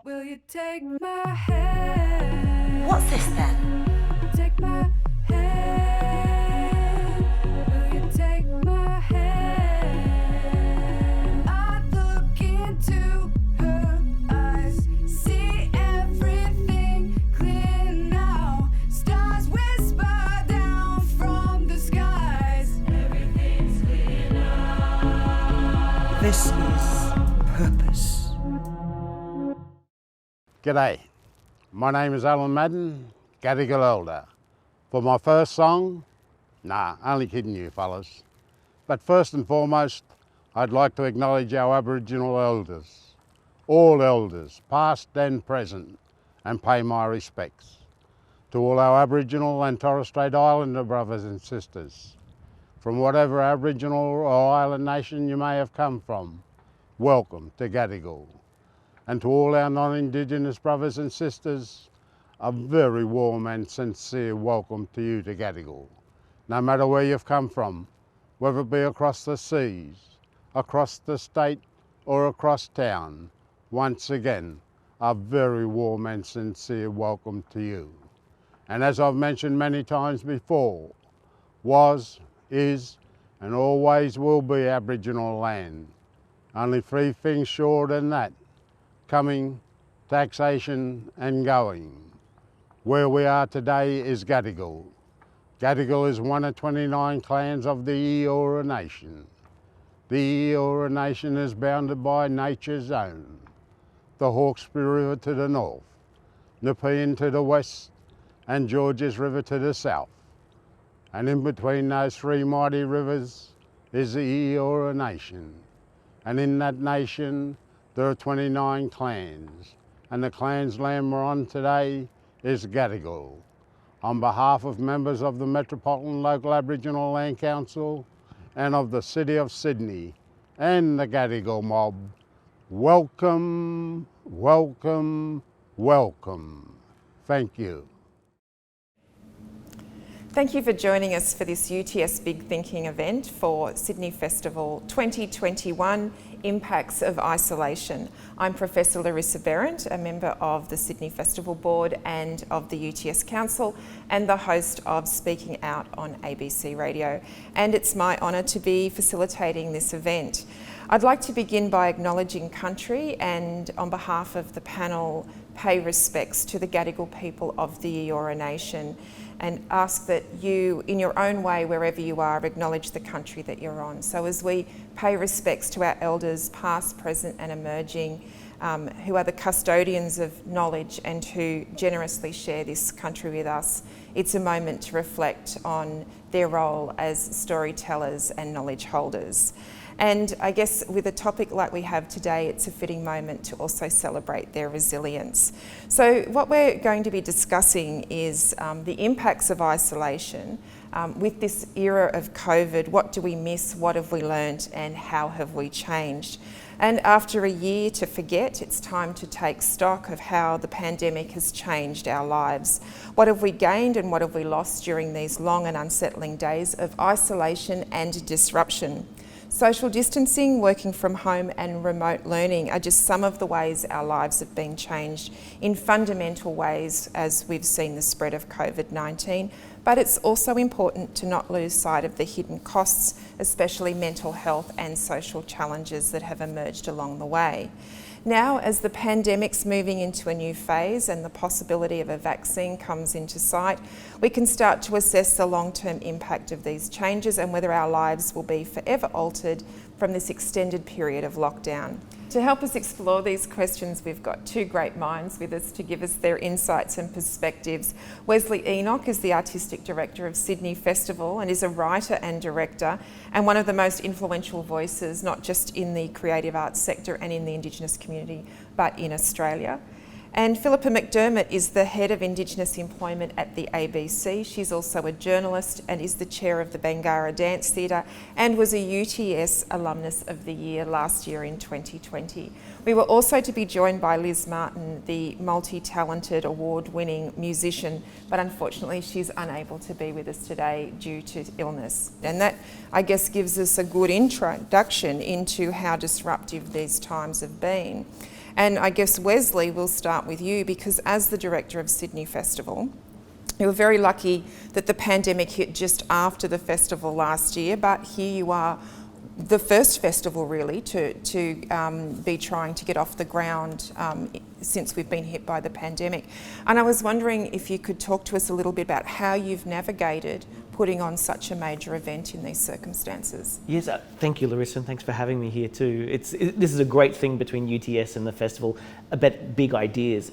Will you take my hand? What's this then? Take my hand. Will you take my hand? I look into her eyes, see everything clear now. Stars whisper down from the skies. Everything's clear now. This is purpose. G'day, my name is Alan Madden, Gadigal Elder. For my first song, only kidding you fellas. But first and foremost, I'd like to acknowledge our Aboriginal elders, all elders, past and present, and pay my respects to all our Aboriginal and Torres Strait Islander brothers and sisters. From whatever Aboriginal or island nation you may have come from, welcome to Gadigal. And to all our non-Indigenous brothers and sisters, a very warm and sincere welcome to you to Gadigal. No matter where you've come from, whether it be across the seas, across the state or across town, once again, a very warm and sincere welcome to you. And as I've mentioned many times before, was, is and always will be Aboriginal land. Only three things short than that: coming, taxation and going. Where we are today is Gadigal. Gadigal is one of 29 clans of the Eora Nation. The Eora Nation is bounded by nature's own, the Hawkesbury River to the north, Nepean to the west and Georges River to the south. And in between those three mighty rivers is the Eora Nation. And in that nation there are 29 clans, and the clan's land we're on today is Gadigal. On behalf of members of the Metropolitan Local Aboriginal Land Council and of the City of Sydney and the Gadigal mob, welcome, welcome, welcome. Thank you. Thank you for joining us for this UTS Big Thinking event for Sydney Festival 2021 Impacts of Isolation. I'm Professor Larissa Behrendt, a member of the Sydney Festival Board and of the UTS Council, and the host of Speaking Out on ABC Radio. And it's my honour to be facilitating this event. I'd like to begin by acknowledging country and, on behalf of the panel, pay respects to the Gadigal people of the Eora Nation, and ask that you, in your own way, wherever you are, acknowledge the country that you're on. So as we pay respects to our elders, past, present and emerging, who are the custodians of knowledge and who generously share this country with us, it's a moment to reflect on their role as storytellers and knowledge holders. And I guess with a topic like we have today, it's a fitting moment to also celebrate their resilience. So what we're going to be discussing is the impacts of isolation. With this era of COVID, what do we miss, what have we learnt, and how have we changed? And after a year to forget, it's time to take stock of how the pandemic has changed our lives. What have we gained and what have we lost during these long and unsettling days of isolation and disruption? Social distancing, working from home and remote learning are just some of the ways our lives have been changed in fundamental ways as we've seen the spread of COVID-19. But it's also important to not lose sight of the hidden costs, especially mental health and social challenges that have emerged along the way. Now, as the pandemic's moving into a new phase and the possibility of a vaccine comes into sight, we can start to assess the long-term impact of these changes and whether our lives will be forever altered from this extended period of lockdown. To help us explore these questions, we've got two great minds with us to give us their insights and perspectives. Wesley Enoch is the Artistic Director of Sydney Festival and is a writer and director and one of the most influential voices, not just in the creative arts sector and in the Indigenous community, but in Australia. And Phillipa McDermott is the Head of Indigenous Employment at the ABC. She's also a journalist and is the Chair of the Bangarra Dance Theatre and was a UTS Alumnus of the Year last year in 2020. We were also to be joined by Liz Martin, the multi-talented award-winning musician, but unfortunately she's unable to be with us today due to illness. And that, I guess, gives us a good introduction into how disruptive these times have been. And I guess, Wesley, we'll start with you, because as the director of Sydney Festival, you were very lucky that the pandemic hit just after the festival last year, but here you are, the first festival really to be trying to get off the ground since we've been hit by the pandemic. And I was wondering if you could talk to us a little bit about how you've navigated putting on such a major event in these circumstances. Yes, thank you, Larissa, and thanks for having me here too. This is a great thing between UTS and the festival about big ideas.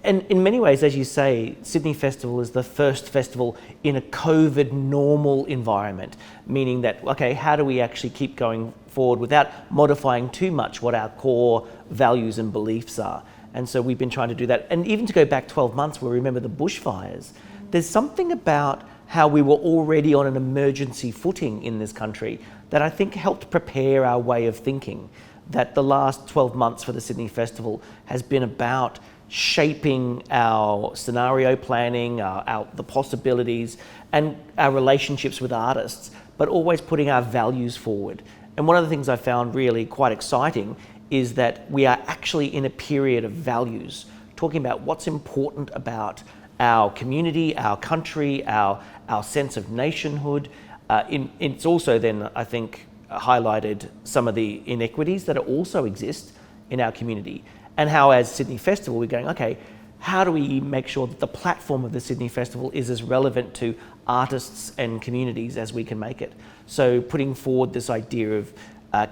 And in many ways, as you say, Sydney Festival is the first festival in a COVID normal environment, meaning that, okay, how do we actually keep going forward without modifying too much what our core values and beliefs are? And so we've been trying to do that. And even to go back 12 months, where we remember the bushfires, there's something about how we were already on an emergency footing in this country that I think helped prepare our way of thinking. That the last 12 months for the Sydney Festival has been about shaping our scenario planning, the possibilities, and our relationships with artists, but always putting our values forward. And one of the things I found really quite exciting is that we are actually in a period of values, talking about what's important about our community, our country, our sense of nationhood. It's also then, I think, highlighted some of the inequities that also exist in our community. And how, as Sydney Festival, we're going, okay, how do we make sure that the platform of the Sydney Festival is as relevant to artists and communities as we can make it? So putting forward this idea of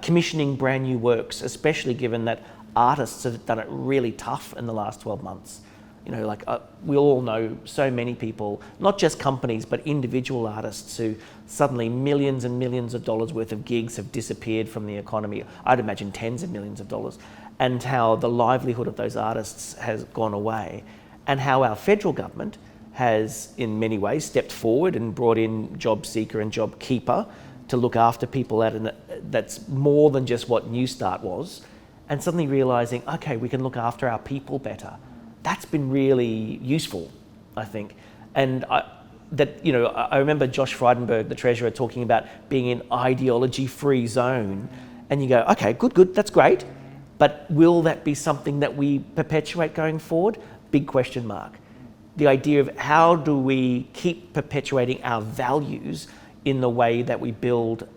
commissioning brand new works, especially given that artists have done it really tough in the last 12 months. You know, like we all know so many people, not just companies, but individual artists who suddenly millions and millions of dollars worth of gigs have disappeared from the economy. I'd imagine tens of millions of dollars. And how the livelihood of those artists has gone away, and how our federal government has in many ways stepped forward and brought in Job Seeker and Job Keeper to look after people that's more than just what New Start was, and suddenly realising, okay, we can look after our people better. That's been really useful, I think. And I remember Josh Frydenberg, the Treasurer, talking about being an ideology-free zone, and you go, okay, good, that's great. But will that be something that we perpetuate going forward? Big question mark. The idea of how do we keep perpetuating our values in the way that we build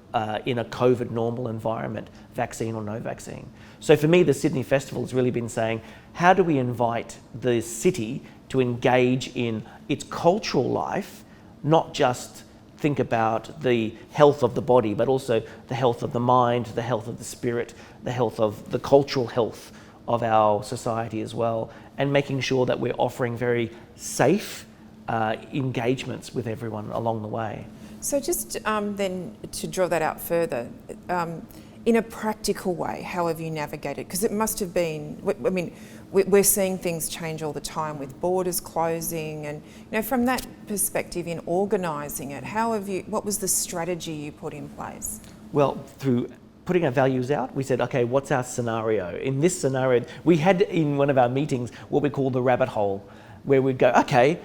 in a COVID normal environment, vaccine or no vaccine. So for me, the Sydney Festival has really been saying, how do we invite the city to engage in its cultural life, not just think about the health of the body, but also the health of the mind, the health of the spirit, the health of the cultural health of our society as well, and making sure that we're offering very safe engagements with everyone along the way. So just then to draw that out further, in a practical way, how have you navigated? Because it must have been, I mean, we're seeing things change all the time with borders closing, and from that perspective in organising it, what was the strategy you put in place? Well, through putting our values out, we said, okay, what's our scenario? In this scenario, we had in one of our meetings what we call the rabbit hole, where we'd go, okay,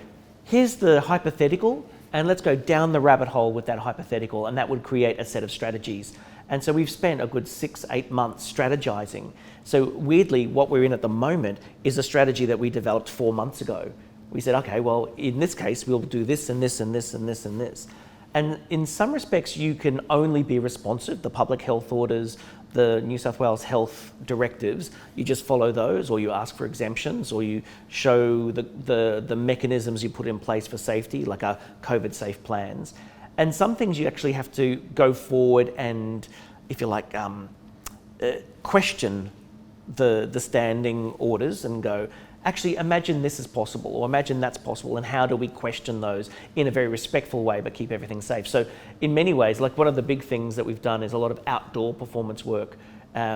here's the hypothetical, and let's go down the rabbit hole with that hypothetical, and that would create a set of strategies. And so we've spent a good 6-8 months strategizing. So weirdly, what we're in at the moment is a strategy that we developed 4 months ago. We said, okay, well, in this case, we'll do this and this and this and this and this. And in some respects, you can only be responsive. The public health orders, the New South Wales health directives, you just follow those, or you ask for exemptions, or you show the mechanisms you put in place for safety, like our COVID safe plans. And some things you actually have to go forward and, if you like, question the standing orders and go, actually imagine this is possible, or imagine that's possible, and how do we question those in a very respectful way but keep everything safe? So in many ways, like one of the big things that we've done is a lot of outdoor performance work.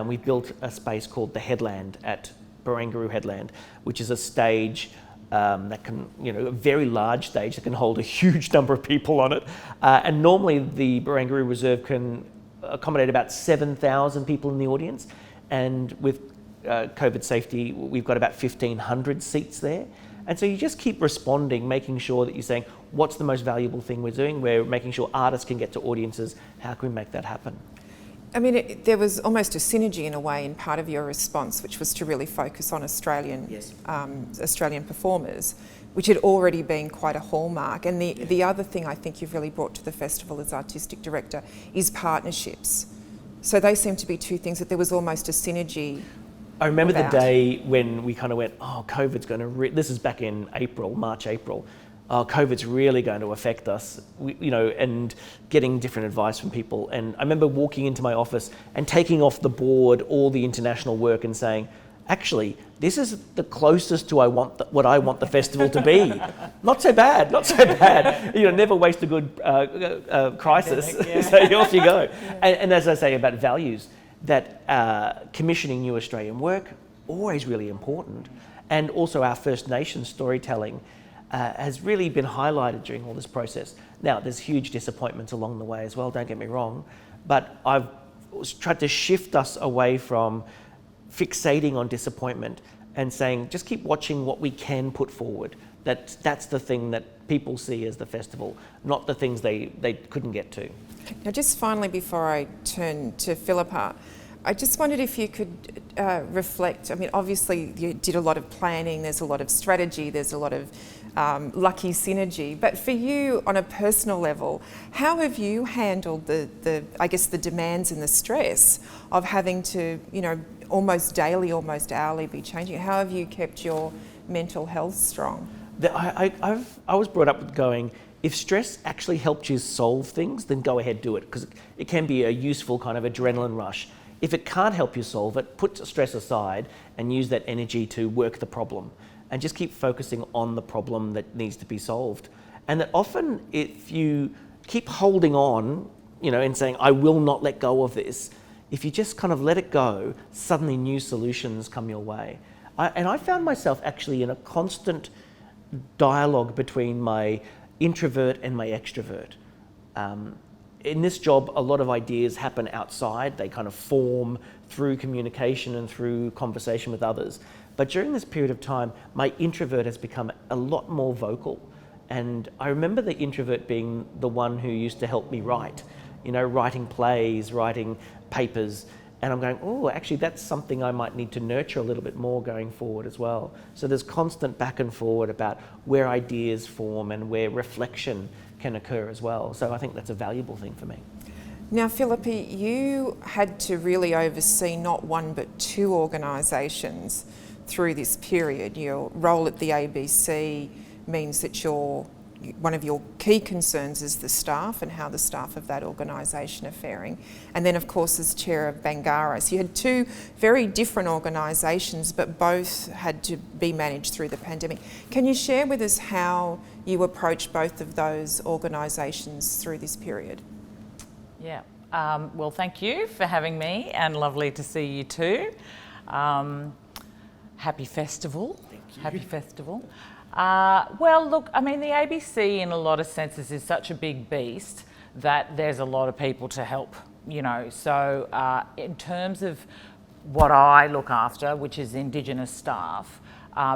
We've built a space called the Headland at Barangaroo Headland, which is a stage that can, a very large stage that can hold a huge number of people on it. And normally the Barangaroo Reserve can accommodate about 7,000 people in the audience. And with COVID safety, we've got about 1,500 seats there. And so you just keep responding, making sure that you're saying, what's the most valuable thing we're doing? We're making sure artists can get to audiences. How can we make that happen? I mean, there was almost a synergy in a way in part of your response, which was to really focus on Australian performers, which had already been quite a hallmark. And the other thing I think you've really brought to the festival as artistic director is partnerships. So they seem to be two things that there was almost a synergy. I remember about. the day when we kind of went, oh, COVID's going to, this is back in March, April. Oh, COVID's really going to affect us, and getting different advice from people. And I remember walking into my office and taking off the board all the international work and saying, actually, this is the closest to what I want the festival to be. Not so bad, not so bad. Never waste a good crisis. So off you go. And as I say about values, that commissioning new Australian work, always really important. And also our First Nations storytelling has really been highlighted during all this process. Now, there's huge disappointments along the way as well, don't get me wrong, but I've tried to shift us away from fixating on disappointment and saying, just keep watching what we can put forward. That's the thing that people see as the festival, not the things they couldn't get to. Now, just finally, before I turn to Phillipa, I just wondered if you could reflect. I mean, obviously you did a lot of planning, there's a lot of strategy, there's a lot of lucky synergy, but for you on a personal level, how have you handled the demands and the stress of having to, almost daily, almost hourly be changing? How have you kept your mental health strong? I was brought up with going, if stress actually helps you solve things, then go ahead, do it, because it can be a useful kind of adrenaline rush. If it can't help you solve it, put stress aside and use that energy to work the problem and just keep focusing on the problem that needs to be solved. And that often if you keep holding on, and saying, I will not let go of this, if you just kind of let it go, suddenly new solutions come your way. I found myself actually in a constant dialogue between my introvert and my extrovert. In this job, a lot of ideas happen outside. They kind of form through communication and through conversation with others. But during this period of time, my introvert has become a lot more vocal. And I remember the introvert being the one who used to help me write, writing plays, writing papers. And I'm going, oh, actually, that's something I might need to nurture a little bit more going forward as well. So there's constant back and forward about where ideas form and where reflection can occur as well. So I think that's a valuable thing for me. Now, Phillipa, you had to really oversee not one but two organisations through this period. Your role at the ABC means that one of your key concerns is the staff and how the staff of that organisation are faring. And then, of course, as chair of Bangarra. So you had two very different organisations, but both had to be managed through the pandemic. Can you share with us how you approached both of those organisations through this period? Yeah. Well, thank you for having me, and lovely to see you too. Happy festival. Thank you. Happy festival. Well, look, I mean, the ABC in a lot of senses is such a big beast that there's a lot of people to help, So in terms of what I look after, which is Indigenous staff,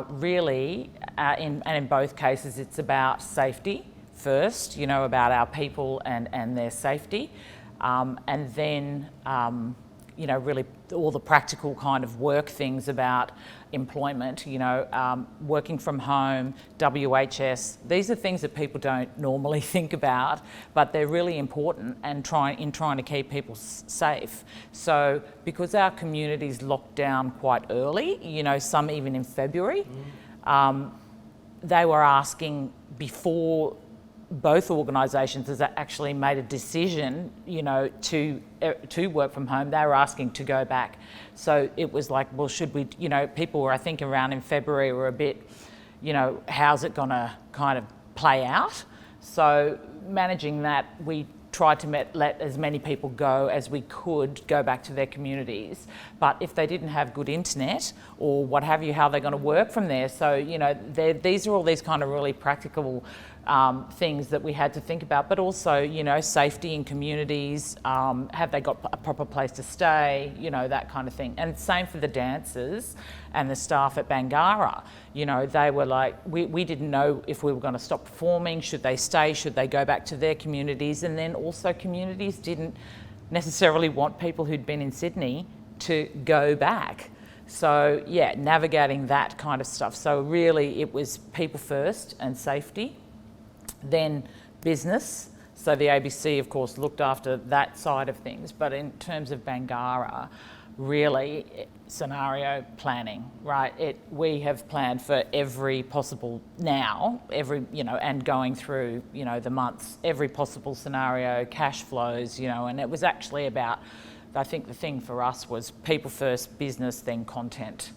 really, in both cases, it's about safety first, about our people and their safety, and then, really all the practical kind of work things about employment, working from home, WHS. These are things that people don't normally think about, but they're really important and trying to keep people safe. So because our communities locked down quite early, some even in February, they were asking before both organisations has actually made a decision, to work from home. They were asking to go back. So it was like, well, should we, people were, I think around in February were a bit, how's it gonna kind of play out? So managing that, we tried to let as many people go as we could go back to their communities. But if they didn't have good internet or what have you, how are they going to work from there? So, these are all these kind of really practical things that we had to think about, but also, safety in communities, have they got a proper place to stay, that kind of thing. And same for the dancers and the staff at Bangarra. They were like, we didn't know if we were going to stop performing, should they stay, should they go back to their communities, and then also communities didn't necessarily want people who'd been in Sydney to go back. So yeah, navigating that kind of stuff. So really it was people first and safety, then business. So the ABC of course looked after that side of things, but in terms of Bangarra, really scenario planning, right? We have planned for every possible and going through, the months, every possible scenario, cash flows, and it was actually about, I think the thing for us was people first, business, then content,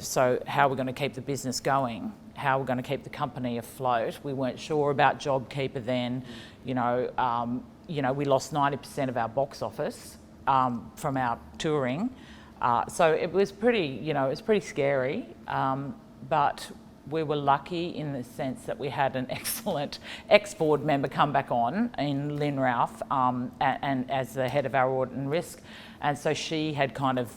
so how we're going to keep the business going, how we're going to keep the company afloat. We weren't sure about JobKeeper then, we lost 90% of our box office from our touring. So it was pretty, pretty scary, but we were lucky in the sense that we had an excellent ex-board member come back on in Lynn Ralph and as the head of our audit and risk. And so she had kind of,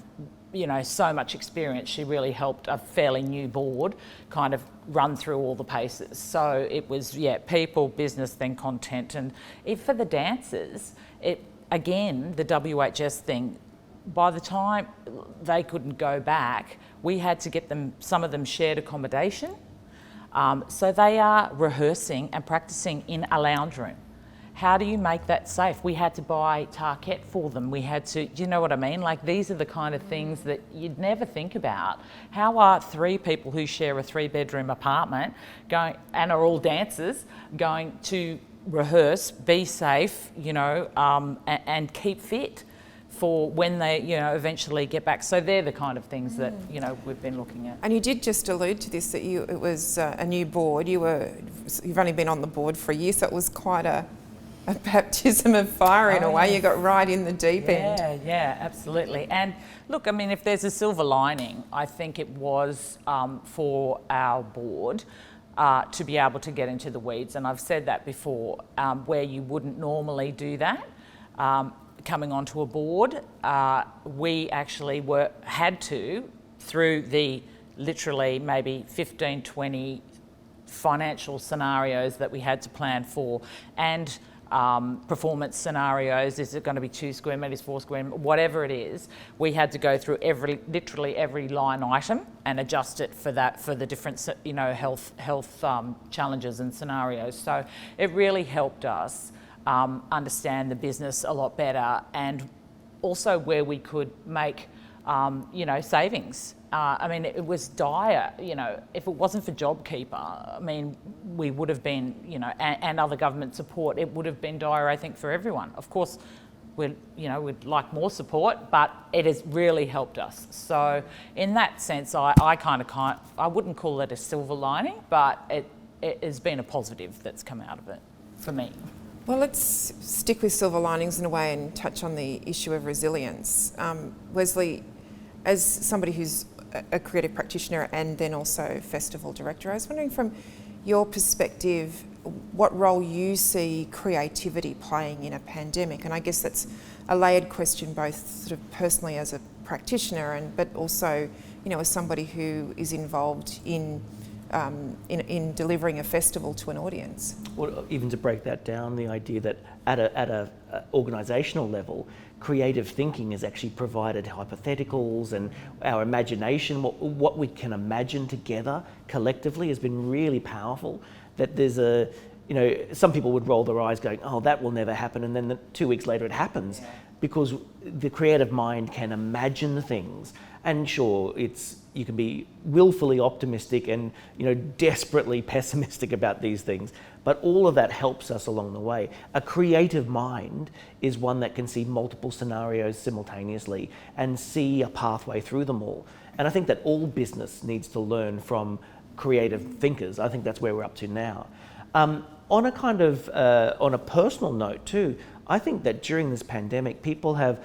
so much experience. She really helped a fairly new board kind of run through all the paces. So it was, people, business, then content. And for the dancers, again, the WHS thing, by the time they couldn't go back, we had to get some of them shared accommodation. So they are rehearsing and practicing in a lounge room. How do you make that safe? We had to buy tarquette for them. We had to, do you know what I mean? Like these are the kind of things that you'd never think about. How are 3 people who share a 3-bedroom apartment going, and are all dancers, going to rehearse, be safe, and keep fit for when they, eventually get back. So they're the kind of things that, we've been looking at. And you did just allude to this, that it was a new board. You've only been on the board for a year, so it was quite a baptism of fire in a way. You got right in the deep end. Yeah, absolutely. And look, I mean, if there's a silver lining, I think it was for our board to be able to get into the weeds. And I've said that before, where you wouldn't normally do that. Coming onto a board, we actually had to, through the literally maybe 15, 20 financial scenarios that we had to plan for, and performance scenarios. Is it going to be 2 square metres, 4 square metres, whatever it is? We had to go through literally every line item and adjust it for the different, health challenges and scenarios. So it really helped us understand the business a lot better, and also where we could make, savings. I mean, it was dire. If it wasn't for JobKeeper, I mean, we would have been, and other government support, it would have been dire, I think, for everyone. Of course, we'd like more support, but it has really helped us. So in that sense, I wouldn't call it a silver lining, but it has been a positive that's come out of it for me. Well, let's stick with silver linings in a way and touch on the issue of resilience. Wesley, as somebody who's a creative practitioner and then also festival director, I was wondering from your perspective what role you see creativity playing in a pandemic. And I guess that's a layered question, both sort of personally as a practitioner but also, as somebody who is involved in delivering a festival to an audience. Well, even to break that down, the idea that at a organisational level, creative thinking has actually provided hypotheticals, and our imagination, what we can imagine together collectively, has been really powerful. That there's some people would roll their eyes going, oh, that will never happen, and then 2 weeks later it happens, because the creative mind can imagine things. And sure, you can be willfully optimistic and desperately pessimistic about these things, but all of that helps us along the way. A creative mind is one that can see multiple scenarios simultaneously and see a pathway through them all. And I think that all business needs to learn from creative thinkers. I think that's where we're up to now. On a personal note too, I think that during this pandemic, people have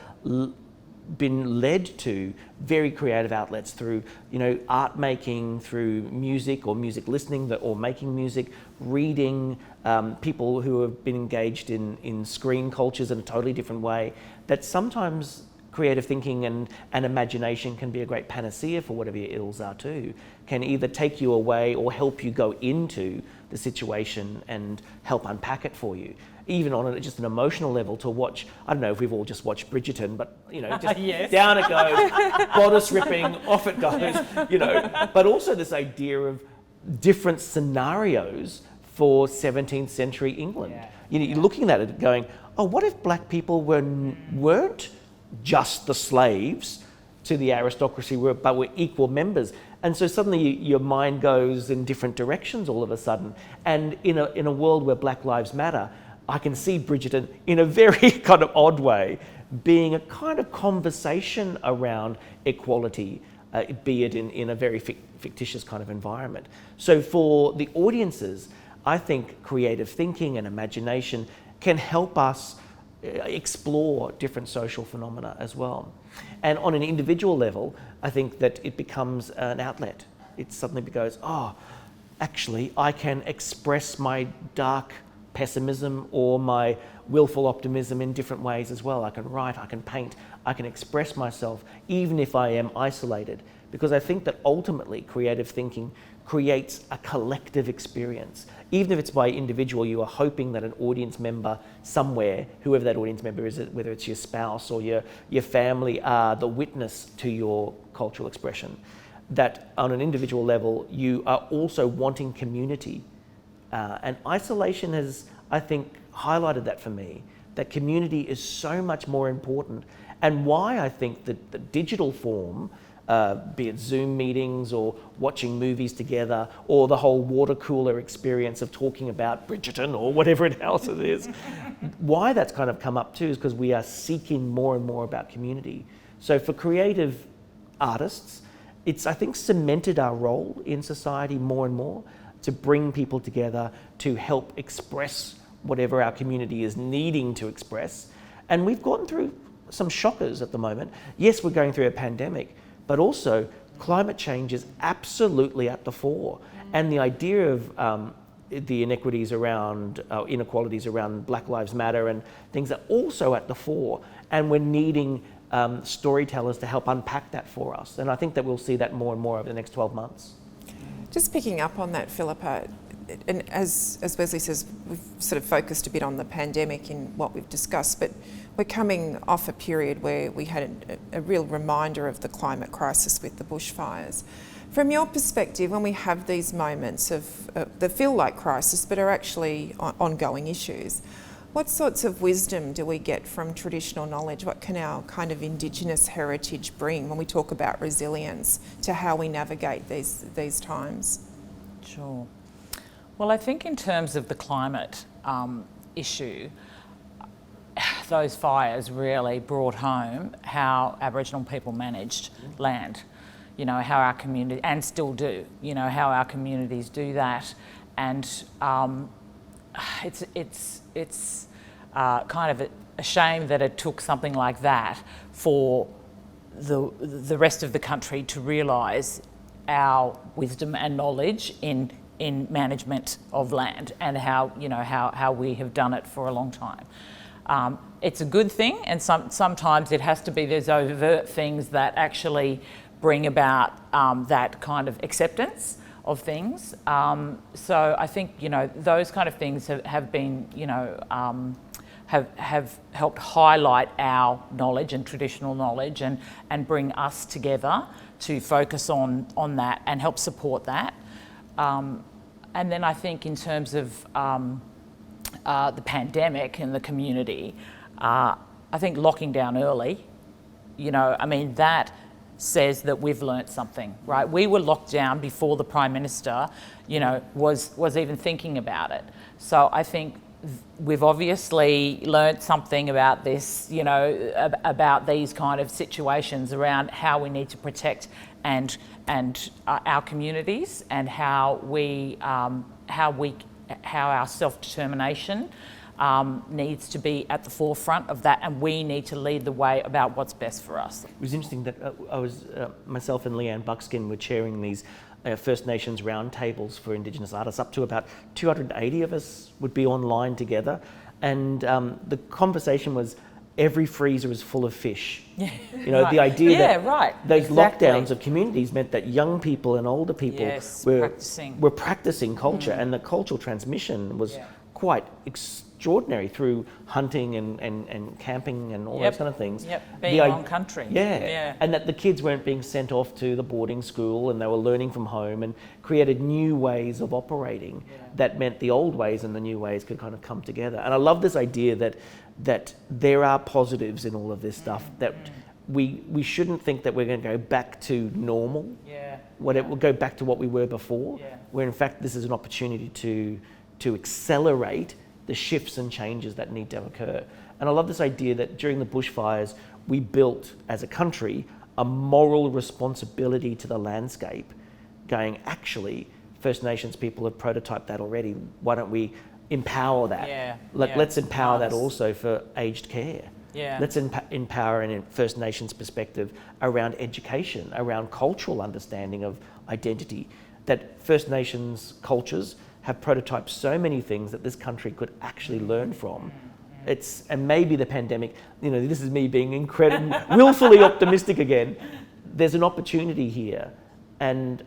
been led to very creative outlets through, art making, through music or music listening or making music, reading, people who have been engaged in screen cultures in a totally different way, that sometimes creative thinking and imagination can be a great panacea for whatever your ills are too, can either take you away or help you go into the situation and help unpack it for you. even on just an emotional level, to watch. I don't know if we've all just watched Bridgerton, but just Yes. down it goes, bodice ripping, off it goes. But also this idea of different scenarios for 17th century England. You're looking at it going, oh, what if black people weren't just the slaves to the aristocracy, but were equal members? And so suddenly your mind goes in different directions all of a sudden. And in a world where Black Lives Matter, I can see Bridgerton in a very kind of odd way being a kind of conversation around equality, be it in a very fictitious kind of environment. So for the audiences, I think creative thinking and imagination can help us explore different social phenomena as well. And on an individual level, I think that it becomes an outlet. It suddenly goes, oh, actually, I can express my dark pessimism or my willful optimism in different ways as well. I can write, I can paint, I can express myself, even if I am isolated. Because I think that ultimately creative thinking creates a collective experience. Even if it's by individual, you are hoping that an audience member somewhere, whoever that audience member is, whether it's your spouse or your family, are the witness to your cultural expression. That on an individual level, you are also wanting community. And isolation has, I think, highlighted that for me, that community is so much more important. And why I think that the digital form, be it Zoom meetings or watching movies together or the whole water cooler experience of talking about Bridgerton or whatever else it is, why that's kind of come up too is because we are seeking more and more about community. So for creative artists, it's, I think, cemented our role in society more and more to bring people together, to help express whatever our community is needing to express. And we've gone through some shockers at the moment. Yes, we're going through a pandemic, but also climate change is absolutely at the fore. And the idea of the inequities around, inequalities around Black Lives Matter and things are also at the fore. And we're needing storytellers to help unpack that for us. And I think that we'll see that more and more over the next 12 months. Just picking up on that, Phillipa, and as Wesley says, we've sort of focused a bit on the pandemic in what we've discussed, but we're coming off a period where we had a real reminder of the climate crisis with the bushfires. From your perspective, when we have these moments of that feel like crisis but are actually ongoing issues, what sorts of wisdom do we get from traditional knowledge? What can our kind of Indigenous heritage bring when we talk about resilience to how we navigate these times? Sure. Well, I think in terms of the climate issue, those fires really brought home how Aboriginal people managed land, how our community, and still do, how our communities do that. And it's kind of a shame that it took something like that for the rest of the country to realise our wisdom and knowledge in management of land and how we have done it for a long time. It's a good thing, and sometimes it has to be those overt things that actually bring about that kind of acceptance of things. So I think those kind of things have been have helped highlight our knowledge and traditional knowledge and bring us together to focus on that and help support that. And then I think in terms of the pandemic and the community, I think locking down early, that says that we've learnt something, right? We were locked down before the Prime Minister, was even thinking about it. So I think we've obviously learnt something about this, about these kind of situations around how we need to protect and our communities and how our self-determination needs to be at the forefront of that, and we need to lead the way about what's best for us. It was interesting that I was, myself and Leanne Buckskin were chairing these First Nations roundtables for Indigenous artists. Up to about 280 of us would be online together, and the conversation was, every freezer is full of fish. Yeah, right. The idea that those exactly. lockdowns of communities meant that young people and older people were practicing culture, and the cultural transmission was quite extraordinary through hunting and camping and all those kind of things. Being on country. Yeah, and that the kids weren't being sent off to the boarding school and they were learning from home, and created new ways of operating that meant the old ways and the new ways could kind of come together. And I love this idea that there are positives in all of this stuff, that we shouldn't think that we're going to go back to normal, it will go back to what we were before, where in fact this is an opportunity to accelerate the shifts and changes that need to occur. And I love this idea that during the bushfires, we built as a country a moral responsibility to the landscape, going, actually, First Nations people have prototyped that already. Why don't we empower that? Let's empower that also for aged care. Let's empower in a First Nations perspective around education, around cultural understanding of identity, that First Nations cultures have prototyped so many things that this country could actually learn from. And maybe the pandemic, this is me being willfully optimistic again. There's an opportunity here. And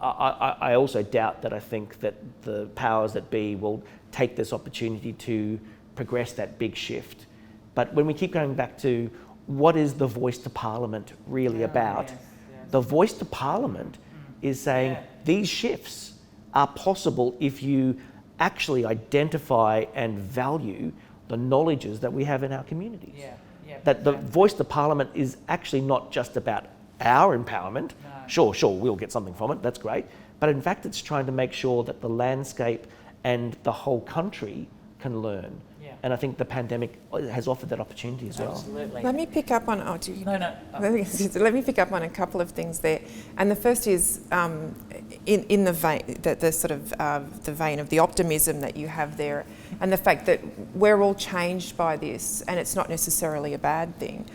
I also doubt that I think that the powers that be will take this opportunity to progress that big shift. But when we keep going back to what is the voice to Parliament really about, the voice to Parliament is saying these shifts are possible if you actually identify and value the knowledges that we have in our communities. That the voice to Parliament is actually not just about our empowerment. Sure, we'll get something from it, that's great. But in fact, it's trying to make sure that the landscape and the whole country can learn. And I think the pandemic has offered that opportunity as well. Absolutely. Let me pick up on. Let me pick up on a couple of things there, and the first is in the vein, the sort of the vein of the optimism that you have there, and the fact that we're all changed by this, and it's not necessarily a bad thing.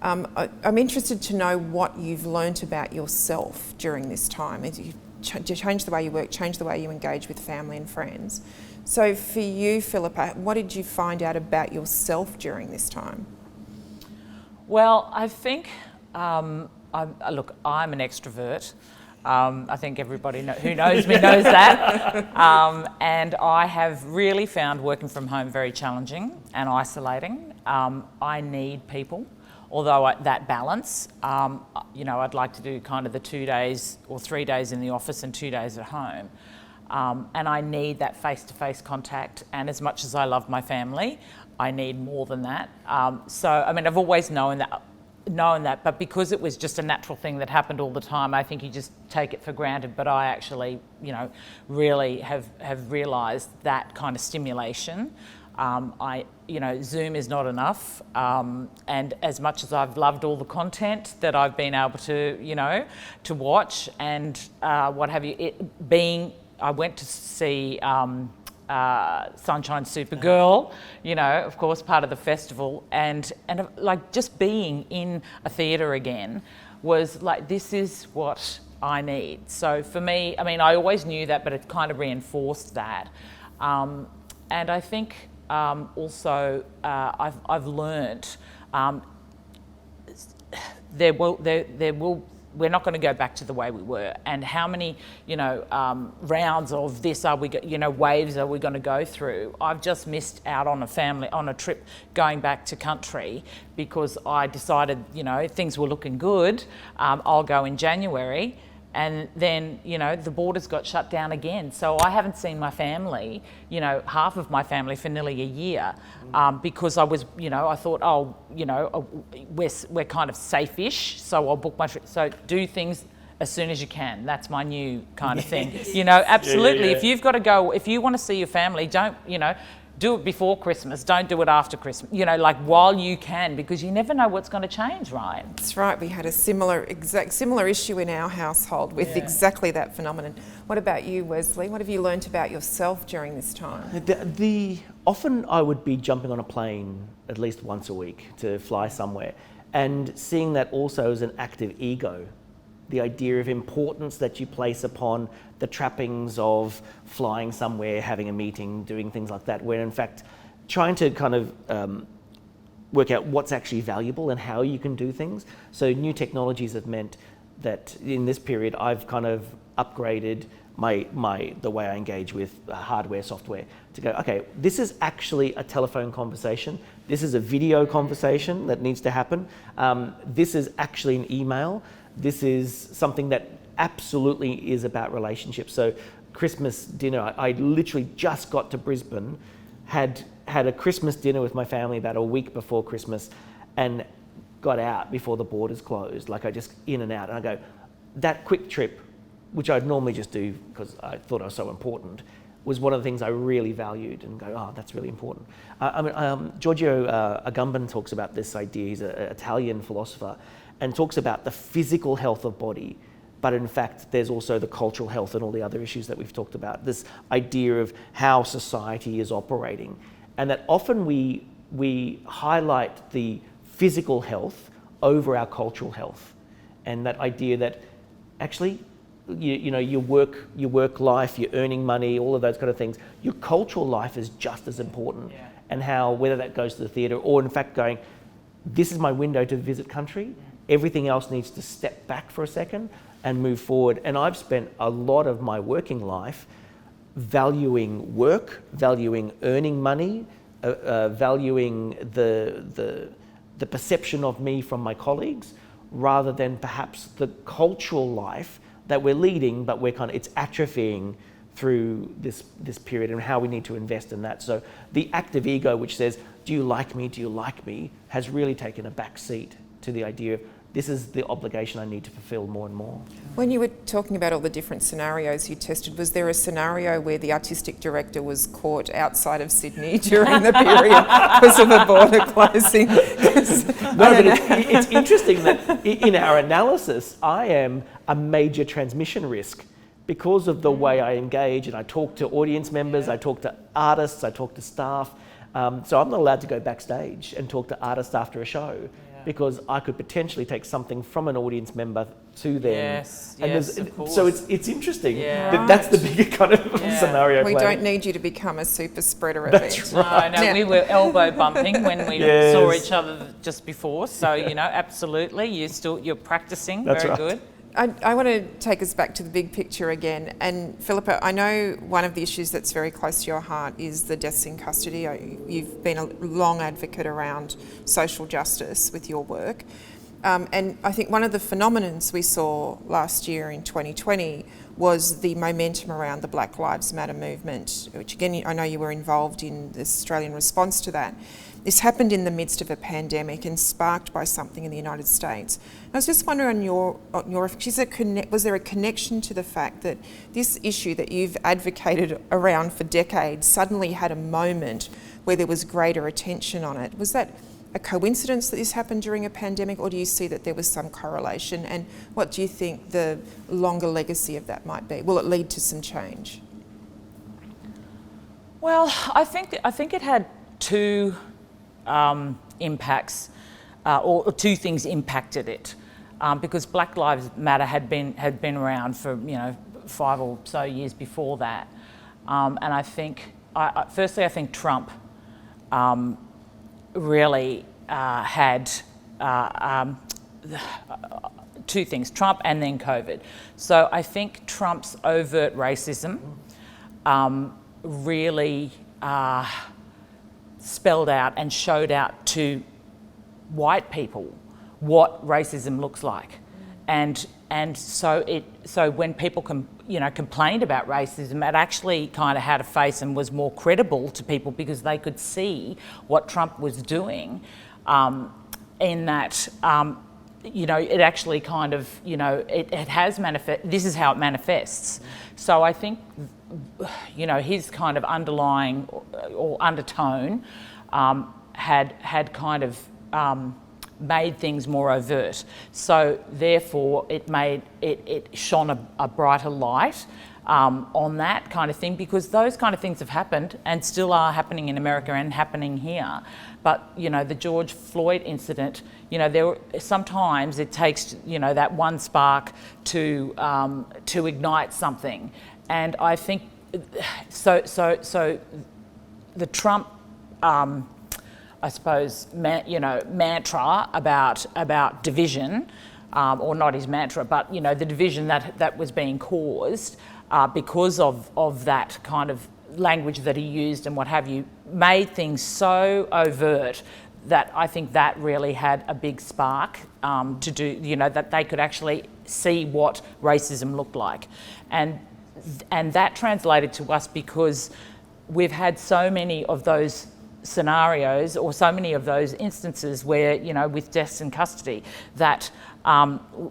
I'm interested to know what you've learnt about yourself during this time. As you change the way you work, change the way you engage with family and friends. So for you, Phillipa, what did you find out about yourself during this time? Well, I think, I'm an extrovert. I think everybody who knows me knows that. And I have really found working from home very challenging and isolating. I need people. Although that balance, I'd like to do kind of the 2 days or 3 days in the office and 2 days at home. And I need that face-to-face contact. And as much as I love my family, I need more than that. I've always known that, but because it was just a natural thing that happened all the time, I think you just take it for granted. But I actually, really have realised that kind of stimulation. Zoom is not enough, and as much as I've loved all the content that I've been able to, to watch and what have you, I went to see Sunshine Supergirl, of course, part of the festival, and like just being in a theatre again was like, this is what I need. So for me, I always knew that, but it kind of reinforced that, and I think. Also, I've learnt we're not going to go back to the way we were. And how many, rounds of this are we, waves are we going to go through? I've just missed out on a trip going back to country because I decided, things were looking good. I'll go in January. And then, the borders got shut down again. So I haven't seen my family, half of my family for nearly a year, because I was, I thought, we're kind of safe-ish, so I'll book my trip. So do things as soon as you can. That's my new kind of thing. Absolutely. If you've got to go, if you want to see your family, don't, do it before Christmas. Don't do it after Christmas. While you can, because you never know what's going to change, right? That's right. We had a similar issue in our household with exactly that phenomenon. What about you, Wesley? What have you learnt about yourself during this time? Often I would be jumping on a plane at least once a week to fly somewhere, and seeing that also as an active ego. The idea of importance that you place upon the trappings of flying somewhere, having a meeting, doing things like that, where in fact trying to kind of work out what's actually valuable and how you can do things. So new technologies have meant that in this period I've kind of upgraded the way I engage with hardware, software, to go, okay, this is actually a telephone conversation. This is a video conversation that needs to happen. This is actually an email. This is something that absolutely is about relationships. So Christmas dinner, I literally just got to Brisbane, had a Christmas dinner with my family about a week before Christmas, and got out before the borders closed. Like, I just in and out. And I go, that quick trip, which I'd normally just do because I thought I was so important, was one of the things I really valued, and go, oh, that's really important. Giorgio Agamben talks about this idea. He's an Italian philosopher, and talks about the physical health of body, but in fact, there's also the cultural health and all the other issues that we've talked about. This idea of how society is operating, and that often we highlight the physical health over our cultural health, and that idea that actually, you know, your work life, your earning money, all of those kind of things, your cultural life is just as important. Yeah. And how, whether that goes to the theatre or in fact going, this is my window to visit country, everything else needs to step back for a second and move forward. And I've spent a lot of my working life valuing work, valuing earning money, valuing the perception of me from my colleagues, rather than perhaps the cultural life that we're leading, but it's atrophying through this period, and how we need to invest in that. So the active ego, which says, do you like me, do you like me, has really taken a back seat to the idea of, this is the obligation I need to fulfill more and more. When you were talking about all the different scenarios you tested, was there a scenario where the artistic director was caught outside of Sydney during the period because of a border closing? No, but it's interesting that in our analysis, I am a major transmission risk because of the way I engage, and I talk to audience members, I talk to artists, I talk to staff. So I'm not allowed to go backstage and talk to artists after a show, because I could potentially take something from an audience member to them. Yes, and yes, of course. So it's interesting. Yeah. That's the bigger kind of scenario. We planning. don't need you to become a super spreader That's event. right. No, we were elbow bumping when we Yes. saw each other just before. So, you know, absolutely, you're practicing. That's very right. good. I want to take us back to the big picture again. And Phillipa, I know one of the issues that's very close to your heart is the deaths in custody. You've been a long advocate around social justice with your work. And I think one of the phenomenons we saw last year in 2020 was the momentum around the Black Lives Matter movement, which again, I know you were involved in the Australian response to that. This happened in the midst of a pandemic and sparked by something in the United States. I was just wondering was there a connection to the fact that this issue that you've advocated around for decades suddenly had a moment where there was greater attention on it? Was that a coincidence that this happened during a pandemic, or do you see that there was some correlation? And what do you think the longer legacy of that might be? Will it lead to some change? Well, I think it had two impacts, or two things impacted it, because Black Lives Matter had been around for 5 or so years before that, and I think firstly I think Trump really had two things: Trump and then COVID. So I think Trump's overt racism really spelled out and showed out to white people what racism looks like, and so when people complained about racism, it actually kind of had a face and was more credible to people because they could see what Trump was doing, in that it actually kind of it has manifest. This is how it manifests. So I think his kind of underlying or undertone had kind of made things more overt. So therefore it shone a brighter light on that kind of thing, because those kind of things have happened and still are happening in America and happening here. But the George Floyd incident, sometimes it takes that one spark to ignite something. And I think so the Trump I suppose mantra about division, or not his mantra, but the division that was being caused, because of that kind of language that he used and what have you, made things so overt that I think that really had a big spark to do, that they could actually see what racism looked like. And that translated to us because we've had so many of those scenarios or so many of those instances where, with deaths in custody, that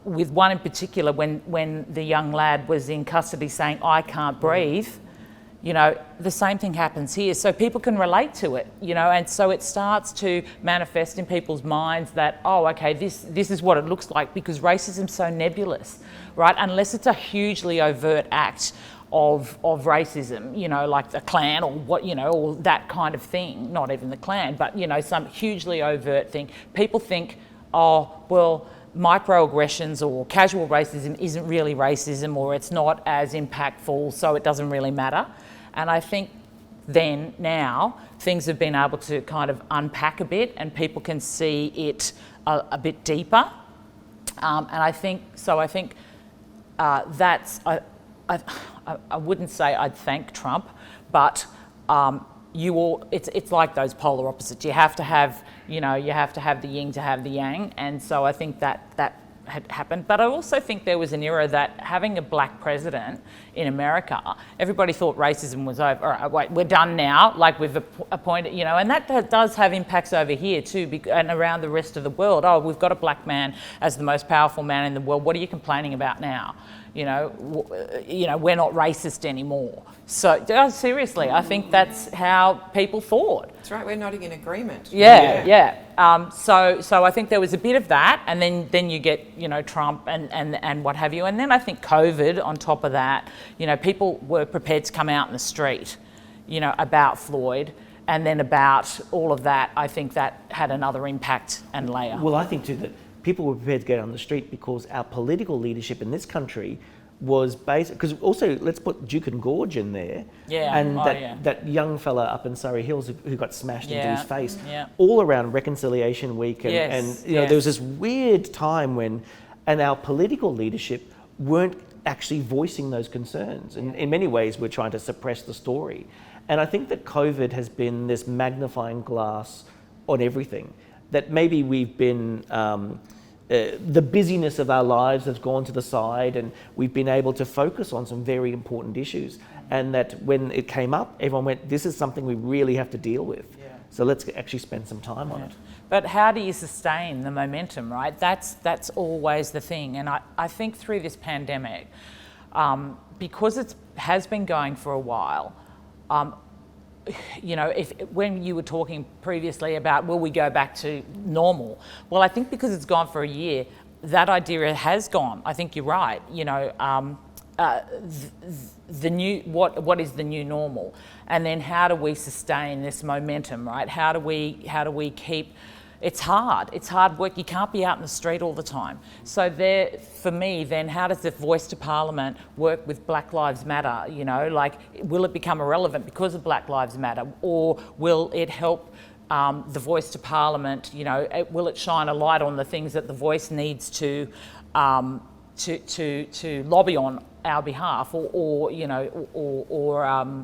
with one in particular, when the young lad was in custody saying, "I can't breathe," the same thing happens here. So people can relate to it, and so it starts to manifest in people's minds that, oh, okay, this is what it looks like, because racism's so nebulous, right? Unless it's a hugely overt act of racism, like the Klan or what, or that kind of thing, not even the Klan, but, some hugely overt thing. People think, oh, well, microaggressions or casual racism isn't really racism, or it's not as impactful, so it doesn't really matter. And I think now things have been able to kind of unpack a bit and people can see it a bit deeper. And I think that's, I wouldn't say I'd thank Trump, but it's like those polar opposites. You have to have, you have to have the yin to have the yang. And so I think that had happened. But I also think there was an era that having a black president in America, everybody thought racism was over. All right, wait, we're done now. Like we've appointed, and that does have impacts over here too, and around the rest of the world. Oh, we've got a black man as the most powerful man in the world. What are you complaining about now? We're not racist anymore. So seriously, I think that's how people thought. That's right. We're not in agreement. Yeah. So I think there was a bit of that, and then you get Trump and what have you, and then I think COVID on top of that. People were prepared to come out in the street, about Floyd, and then about all of that. I think that had another impact and layer. Well, I think too that people were prepared to get on the street because our political leadership in this country was based, because also let's put Duke and Gorge in there, and that young fella up in Surrey Hills who got smashed into his face, all around Reconciliation Week, and there was this weird time when, and our political leadership weren't actually voicing those concerns, and in many ways we're trying to suppress the story. And I think that COVID has been this magnifying glass on everything, that maybe we've been the busyness of our lives has gone to the side, and we've been able to focus on some very important issues. And that when it came up, everyone went, this is something we really have to deal with. So let's actually spend some time on it. But how do you sustain the momentum, right? That's always the thing. And I think through this pandemic, because it has been going for a while, when you were talking previously about will we go back to normal, well, I think because it's gone for a year, that idea has gone. I think you're right. The new what is the new normal, and then how do we sustain this momentum, right? How do we keep? It's hard work. You can't be out in the street all the time. So for me, then how does the voice to Parliament work with Black Lives Matter? Will it become irrelevant because of Black Lives Matter, or will it help the voice to Parliament? Will it shine a light on the things that the voice needs to lobby on our behalf, or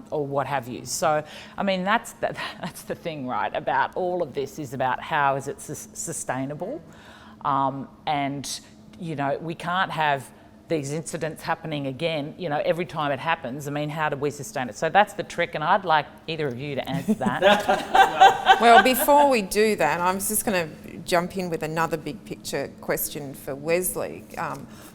what have you. So, I mean, that's the thing, right? About all of this is about how is it sustainable, and we can't have these incidents happening again. Every time it happens. I mean, how do we sustain it? So that's the trick, and I'd like either of you to answer that. Well, before we do that, I'm just going to jump in with another big picture question for Wesley.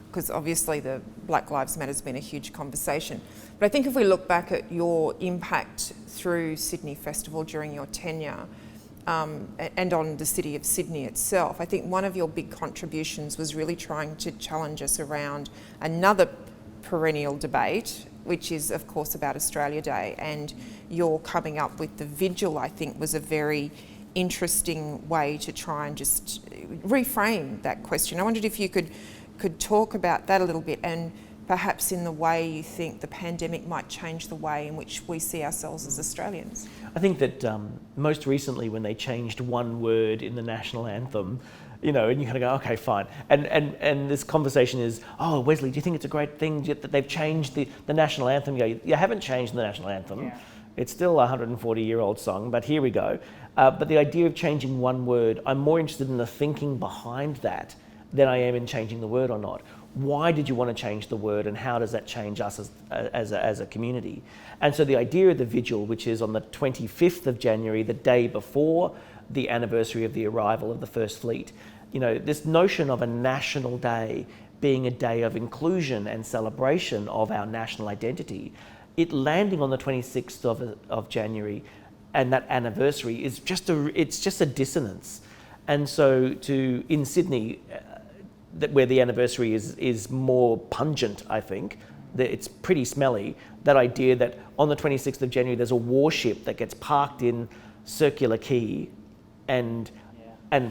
Because obviously the Black Lives Matter has been a huge conversation. But I think if we look back at your impact through Sydney Festival during your tenure, and on the city of Sydney itself, I think one of your big contributions was really trying to challenge us around another perennial debate, which is of course about Australia Day, and your coming up with the vigil, I think, was a very interesting way to try and just reframe that question. I wondered if you could talk about that a little bit, and perhaps in the way you think the pandemic might change the way in which we see ourselves as Australians. I think that most recently when they changed one word in the national anthem, you know, and you kind of go, okay, fine. And this conversation is, oh, Wesley, do you think it's a great thing that they've changed the national anthem? You go, you haven't changed the national anthem. Yeah. It's still a 140-year-old song, but here we go. But the idea of changing one word, I'm more interested in the thinking behind that than I am in changing the word or not. Why did you want to change the word, and how does that change us as a community? And so the idea of the vigil, which is on the 25th of January, the day before the anniversary of the arrival of the First Fleet, you know, this notion of a national day being a day of inclusion and celebration of our national identity, it landing on the 26th of January and that anniversary is just a dissonance. And so in Sydney, where the anniversary is more pungent, I think, that it's pretty smelly, that idea that on the 26th of January there's a warship that gets parked in Circular Quay and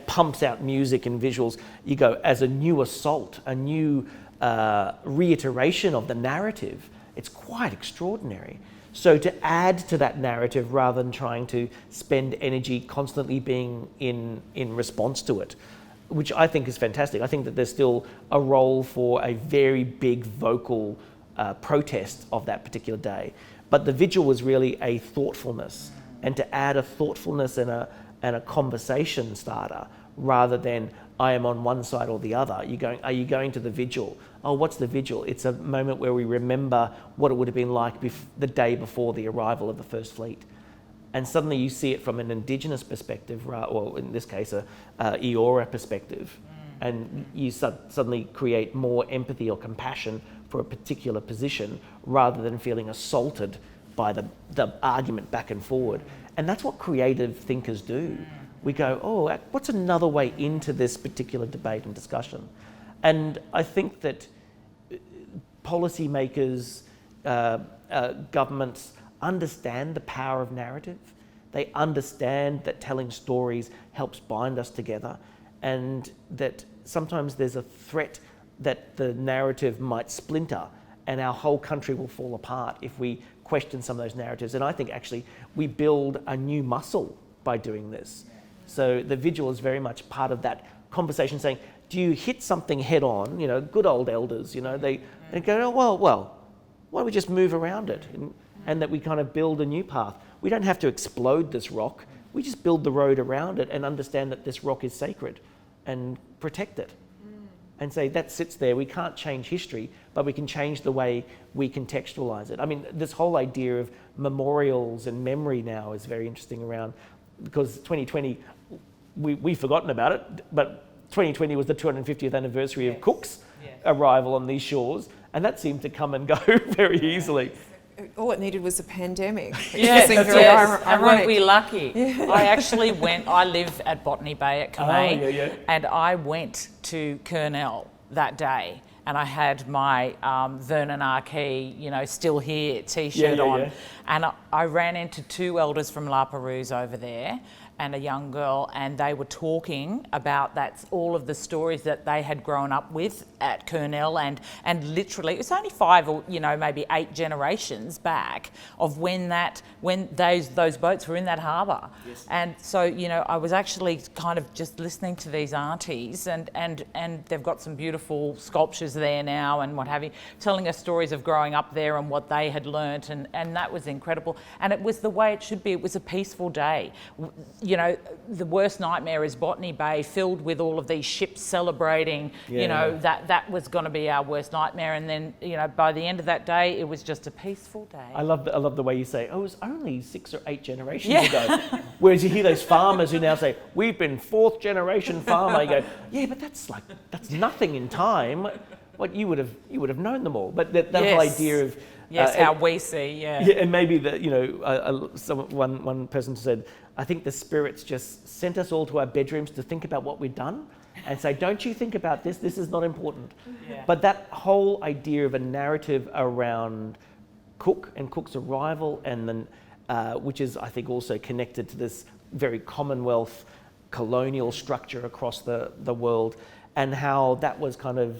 pumps out music and visuals, you go, as a new assault, a new reiteration of the narrative. It's quite extraordinary. So to add to that narrative rather than trying to spend energy constantly being in response to it, which I think is fantastic. I think that there's still a role for a very big vocal protest of that particular day. But the vigil was really a thoughtfulness, and to add a thoughtfulness and a conversation starter rather than I am on one side or the other. Are you going to the vigil? Oh, what's the vigil? It's a moment where we remember what it would have been like the day before the arrival of the First Fleet. And suddenly you see it from an Indigenous perspective, or in this case, a Eora perspective, and you suddenly create more empathy or compassion for a particular position rather than feeling assaulted by the argument back and forward. And that's what creative thinkers do. We go, oh, what's another way into this particular debate and discussion? And I think that policymakers, governments understand the power of narrative. They understand that telling stories helps bind us together, and that sometimes there's a threat that the narrative might splinter and our whole country will fall apart if we question some of those narratives. And I think actually we build a new muscle by doing this. So the vigil is very much part of that conversation, saying, do you hit something head on? You know, good old elders, you know, they go, oh, well, why don't we just move around it? And that we kind of build a new path. We don't have to explode this rock. We just build the road around it and understand that this rock is sacred and protect it. And say that sits there. We can't change history, but we can change the way we contextualize it. I mean, this whole idea of memorials and memory now is very interesting around, because 2020, we've forgotten about it, but 2020 was the 250th anniversary of Cook's arrival on these shores, and that seemed to come and go very easily. All it needed was a pandemic. Yes, Ironic. and weren't we lucky? I actually went, I live at Botany Bay at Kamei, and I went to Kurnell that day, and I had my Vernon Arkey, you know, still here t-shirt on, and I ran into two elders from La Perouse over there, and a young girl, and they were talking about all of the stories that they had grown up with at Kurnell, and literally, it's only 5 or maybe 8 generations back of when those boats were in that harbour. Yes. And so I was actually kind of just listening to these aunties, and they've got some beautiful sculptures there now and what have you, telling us stories of growing up there and what they had learnt, and that was incredible. And it was the way it should be. It was a peaceful day. The worst nightmare is Botany Bay, filled with all of these ships celebrating. That was going to be our worst nightmare. And then, by the end of that day, it was just a peaceful day. I love the way you say, oh, it was only 6 or 8 generations ago. Whereas you hear those farmers who now say, we've been 4th generation farmer. You go, yeah, but that's nothing in time. What you would have known them all. But that whole idea of how we see, and maybe one person said, I think the spirits just sent us all to our bedrooms to think about what we'd done and say, don't you think about this? This is not important. Yeah. But that whole idea of a narrative around Cook and Cook's arrival, and then which is, I think, also connected to this very Commonwealth colonial structure across the world, and how that was kind of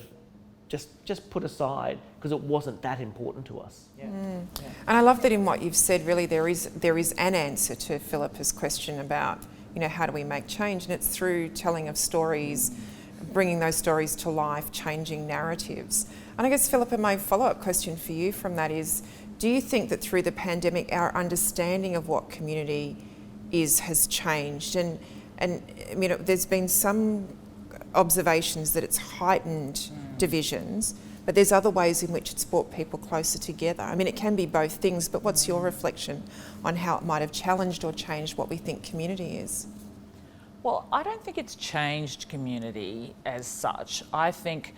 just put aside because it wasn't that important to us. Yeah. Mm. Yeah. And I love that in what you've said, really, there is an answer to Philippa's question about, how do we make change? And it's through telling of stories, bringing those stories to life, changing narratives. And I guess, Phillipa, my follow-up question for you from that is, do you think that through the pandemic our understanding of what community is has changed? And there's been some observations that it's heightened divisions, but there's other ways in which it's brought people closer together. I mean, it can be both things, but what's your reflection on how it might have challenged or changed what we think community is? Well, I don't think it's changed community as such. I think,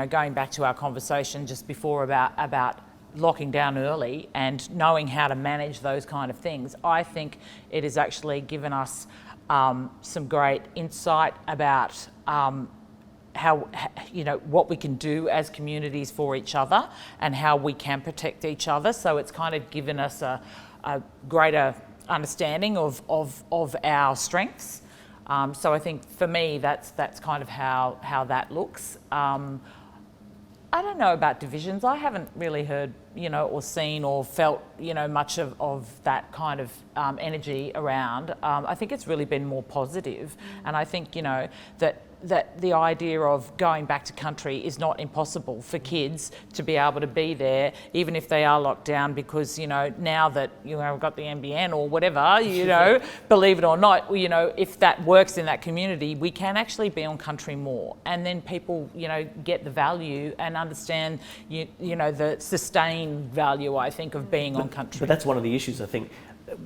going back to our conversation just before about locking down early and knowing how to manage those kind of things, I think it has actually given us some great insight about how, what we can do as communities for each other and how we can protect each other. So it's kind of given us a greater understanding of our strengths. So I think for me, that's kind of how that looks. I don't know about divisions. I haven't really heard, or seen or felt, much of that kind of energy around. I think it's really been more positive. And I think, that the idea of going back to country is not impossible for kids to be able to be there, even if they are locked down, because, now that, we've got the NBN or whatever, believe it or not, if that works in that community, we can actually be on country more. And then people, get the value and understand, the sustained value, I think, of being on country. But that's one of the issues, I think.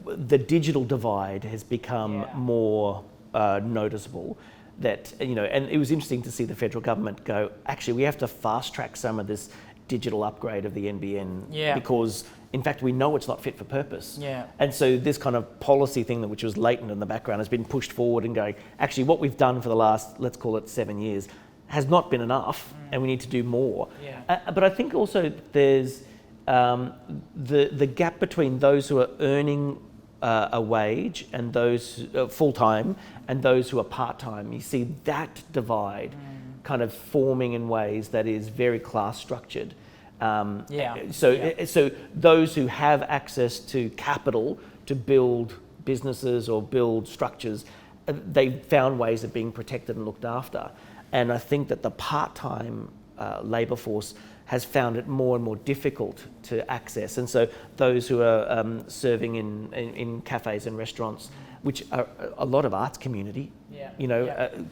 The digital divide has become more noticeable. That, and it was interesting to see the federal government go, actually, we have to fast track some of this digital upgrade of the NBN because, in fact, we know it's not fit for purpose. Yeah. And so this kind of policy thing which was latent in the background has been pushed forward and going, actually, what we've done for the last, let's call it 7 years, has not been enough and we need to do more. Yeah. But I think also there's the gap between those who are earning a wage and those full-time and those who are part-time. You see that divide kind of forming in ways that is very class structured. So those who have access to capital to build businesses or build structures, they've found ways of being protected and looked after. And I think that the part-time labour force has found it more and more difficult to access. And so those who are serving in cafes and restaurants, which are a lot of arts community,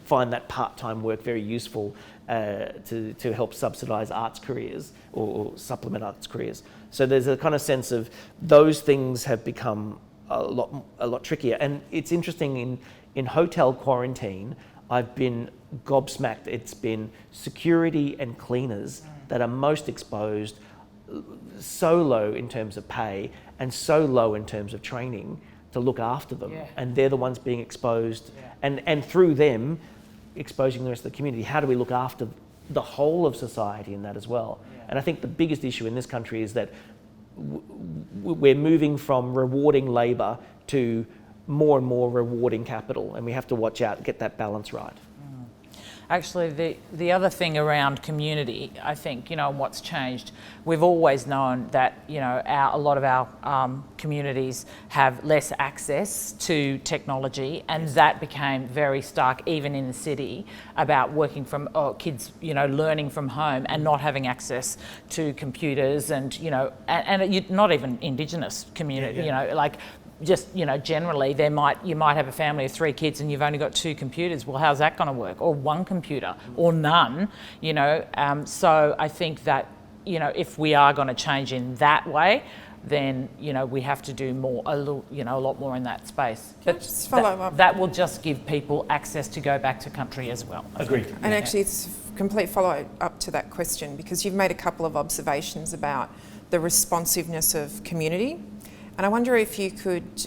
find that part-time work very useful to help subsidise arts careers or supplement arts careers. So there's a kind of sense of those things have become a lot trickier. And it's interesting, in hotel quarantine, I've been gobsmacked. It's been security and cleaners that are most exposed, so low in terms of pay and so low in terms of training to look after them. And they're the ones being exposed and through them exposing the rest of the community. How do we look after the whole of society in that as well? And I think the biggest issue in this country is that we're moving from rewarding labour to more and more rewarding capital, and we have to watch out and get that balance right. Actually, the other thing around community, I think, and what's changed, we've always known that, a lot of our communities have less access to technology, and that became very stark even in the city about working from kids, learning from home and not having access to computers and, and not even Indigenous community, just, generally you might have a family of 3 kids and you've only got 2 computers. Well, how's that going to work? Or 1 computer or none, So I think that, if we are going to change in that way, then, we have to do more, a lot more in that space. But just follow up. That will just give people access to go back to country as well. Agreed. And actually, it's a complete follow-up to that question, because you've made a couple of observations about the responsiveness of community. And I wonder if you could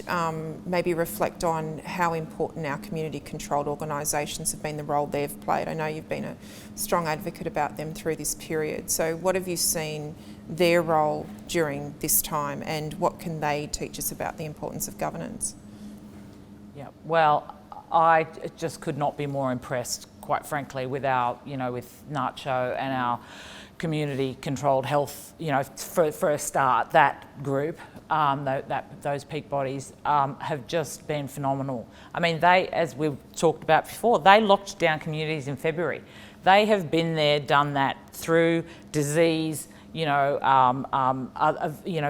maybe reflect on how important our community-controlled organisations have been, the role they've played. I know you've been a strong advocate about them through this period. So what have you seen their role during this time, and what can they teach us about the importance of governance? Yeah, well, I just could not be more impressed, quite frankly, with our, with Nacho and our community-controlled health, for a start, that group, those peak bodies have just been phenomenal. I mean, they, as we've talked about before, they locked down communities in February. They have been there, done that through disease,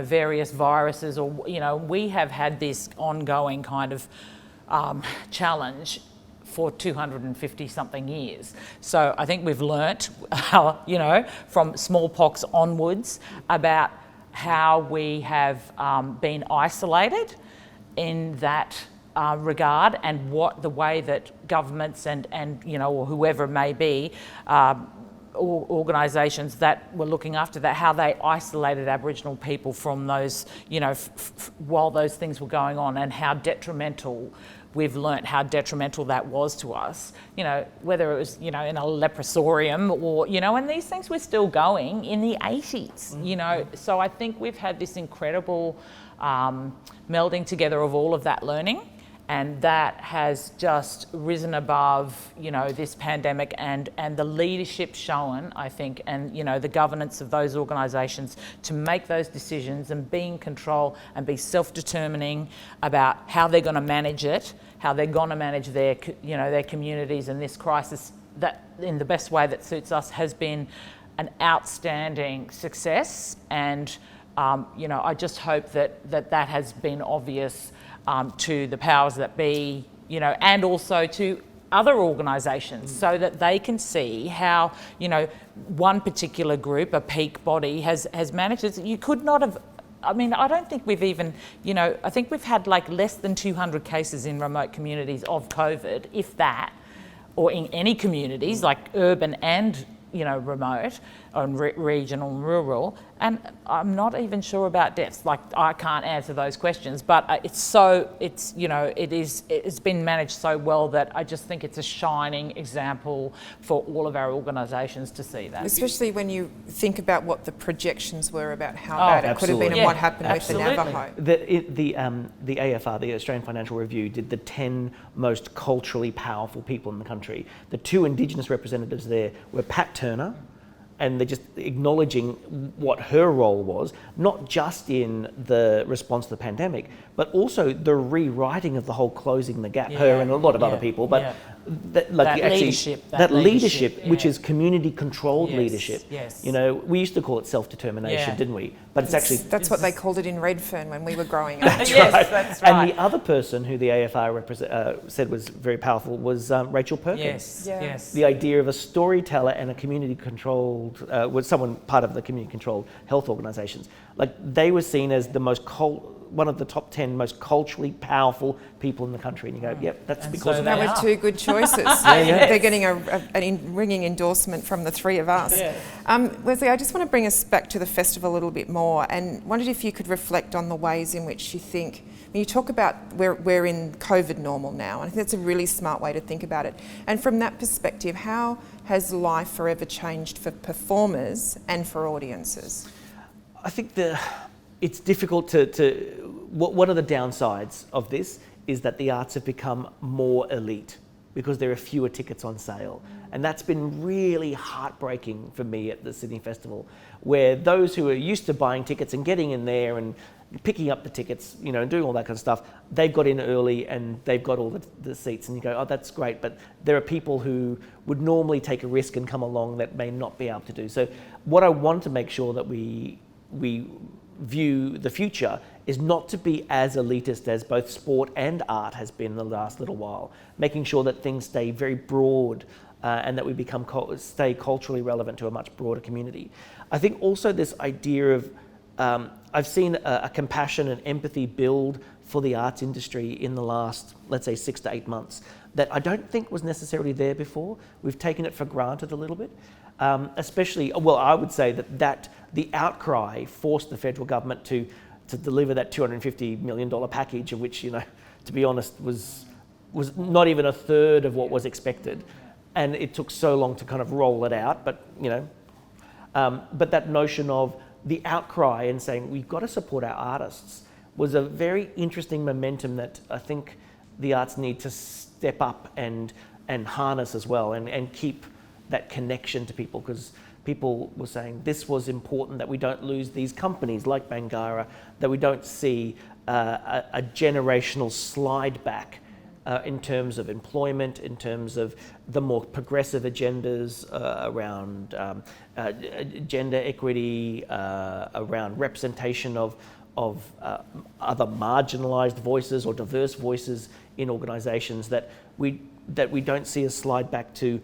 various viruses, or, we have had this ongoing kind of challenge for 250 something years. So I think we've learnt, from smallpox onwards about how we have been isolated in that regard, and what the way that governments and or whoever it may be, organisations that were looking after that, how they isolated Aboriginal people from those, while those things were going on, and how detrimental. We've learnt how detrimental that was to us, whether it was, in a leprosarium or, and these things were still going in the 80s, So I think we've had this incredible melding together of all of that learning, and that has just risen above, this pandemic, and the leadership shown, I think, and, the governance of those organisations to make those decisions and be in control and be self-determining about how they're going to manage it, how they're going to manage their, their communities and this crisis that in the best way that suits us, has been an outstanding success. And, I just hope that has been obvious to the powers that be, and also to other organisations, so that they can see how, one particular group, a peak body, has managed it. You could not have. I mean, I don't think we've even, I think we've had like less than 200 cases in remote communities of COVID, if that, or in any communities, like urban and, remote, and regional and rural. And I'm not even sure about deaths. Like, I can't answer those questions, but it's been managed so well that I just think it's a shining example for all of our organisations to see that. Especially when you think about what the projections were about how bad it could have been, and what happened with the Navajo. The AFR, the Australian Financial Review, did the 10 most culturally powerful people in the country. The 2 Indigenous representatives there were Pat Turner, and they're just acknowledging what her role was, not just in the response to the pandemic, but also the rewriting of the whole closing the gap, her and a lot of other people, but that leadership, which is community-controlled leadership. Yes. We used to call it self-determination, didn't we? But That's what they called it in Redfern when we were growing up. That's yes, right. That's right. And the other person who the AFR said was very powerful was Rachel Perkins. Yes. The idea of a storyteller and a community-controlled, was someone part of the community-controlled health organisations. Like, they were seen as the one of the top 10 most culturally powerful people in the country, and you go, yep, that's because of that. They were 2 good choices. They're getting a ringing endorsement from the 3 of us. Wesley, I just want to bring us back to the festival a little bit more, and wondered if you could reflect on the ways in which you think, when you talk about we're in COVID normal now, and I think that's a really smart way to think about it. And from that perspective, how has life forever changed for performers and for audiences? I think it's difficult one of the downsides of this is that the arts have become more elite because there are fewer tickets on sale. And that's been really heartbreaking for me at the Sydney Festival, where those who are used to buying tickets and getting in there and picking up the tickets, and doing all that kind of stuff, they've got in early and they've got all the seats, and you go, oh, that's great. But there are people who would normally take a risk and come along that may not be able to do. So what I want to make sure that we view the future is not to be as elitist as both sport and art has been in the last little while, making sure that things stay very broad and that we stay culturally relevant to a much broader community. I think also this idea of, I've seen a compassion and empathy build for the arts industry in the last, let's say, 6 to 8 months, that I don't think was necessarily there before. We've taken it for granted a little bit. Especially, I would say that the outcry forced the federal government to deliver that $250 million package, of which, to be honest, was not even a third of what was expected. And it took so long to kind of roll it out, but that notion of the outcry and saying, we've got to support our artists, was a very interesting momentum that I think the arts need to step up and harness as well, and keep that connection to people, because people were saying this was important, that we don't lose these companies like Bangarra, that we don't see a generational slide back in terms of employment, in terms of the more progressive agendas around gender equity, around representation of other marginalised voices or diverse voices in organisations, that we don't see a slide back to,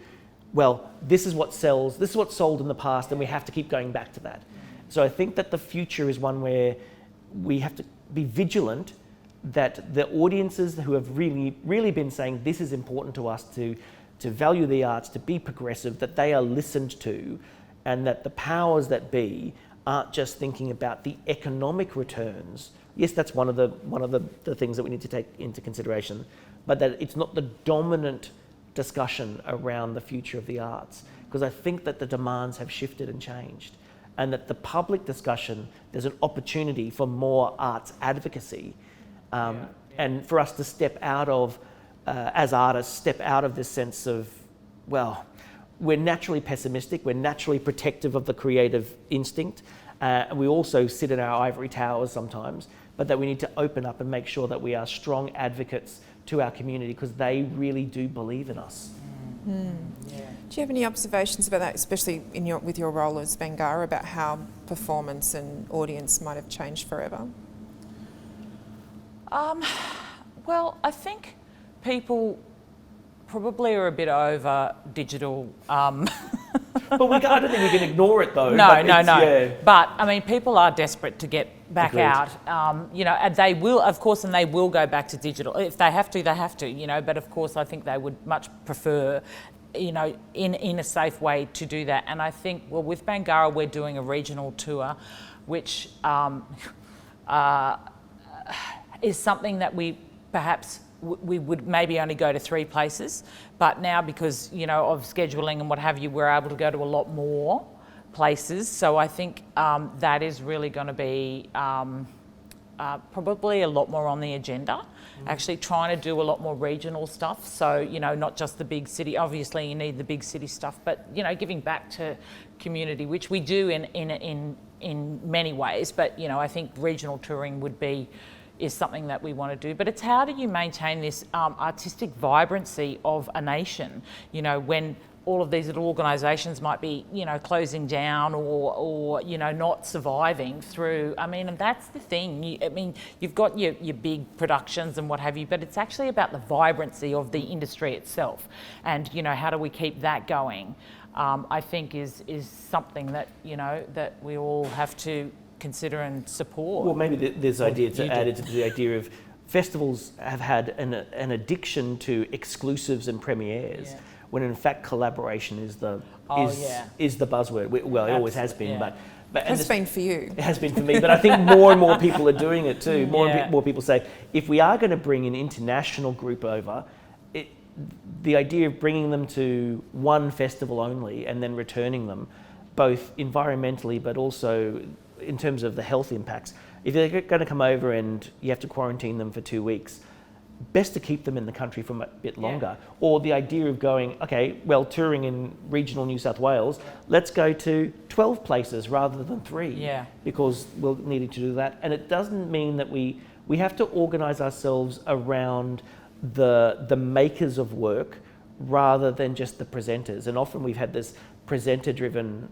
well, this is what sells, this is what sold in the past, and we have to keep going back to that. So I think that the future is one where we have to be vigilant that the audiences who have really been saying this is important to us, to value the arts, to be progressive, that they are listened to, and that the powers that be aren't just thinking about the economic returns. Yes, that's one of the things that we need to take into consideration, but that it's not the dominant discussion around the future of the arts, because I think that the demands have shifted and changed, and that the public discussion, there's an opportunity for more arts advocacy, and for us to step out of, as artists, step out of this sense of, well, we're naturally pessimistic, we're naturally protective of the creative instinct, and we also sit in our ivory towers sometimes, but that we need to open up and make sure that we are strong advocates to our community, because they really do believe in us. Do you have any observations about that, especially with your role as Bangarra, about how performance and audience might have changed forever? Well, I think people probably are a bit over digital. But I don't think we can ignore it though. No. Yeah. But I mean, people are desperate to get back Agreed. out. And they will, of course, and they will go back to digital. If they have to, they have to. But of course, I think they would much prefer, in a safe way to do that. And I think, well, with Bangarra, we're doing a regional tour, which is something that we perhaps we would maybe only go to 3 places, but now because of scheduling and what have you, we're able to go to a lot more places. So I think that is really going to be probably a lot more on the agenda. Actually trying to do a lot more regional stuff. So not just the big city. Obviously, you need the big city stuff, but giving back to community, which we do in many ways. But I think regional touring is something that we want to do. But it's how do you maintain this artistic vibrancy of a nation, when all of these little organisations might be, closing down or not surviving through. I mean, and that's the thing. You've got your big productions and what have you, but it's actually about the vibrancy of the industry itself. And, how do we keep that going? I think is something that, that we all have to consider and support. Well, maybe there's idea to add into the idea of festivals have had an addiction to exclusives and premieres, when in fact collaboration is the buzzword. Well, it always has been, but it has been for you. It has been for me, but I think more and more people are doing it too. More people say, if we are going to bring an international group over, the idea of bringing them to one festival only and then returning them, both environmentally but also in terms of the health impacts. If they're going to come over and you have to quarantine them for 2 weeks, best to keep them in the country for a bit longer. Or the idea of going, okay, well, touring in regional New South Wales, let's go to 12 places rather than 3, because we're needing to do that. And it doesn't mean that we have to organise ourselves around the makers of work rather than just the presenters. And often we've had this presenter-driven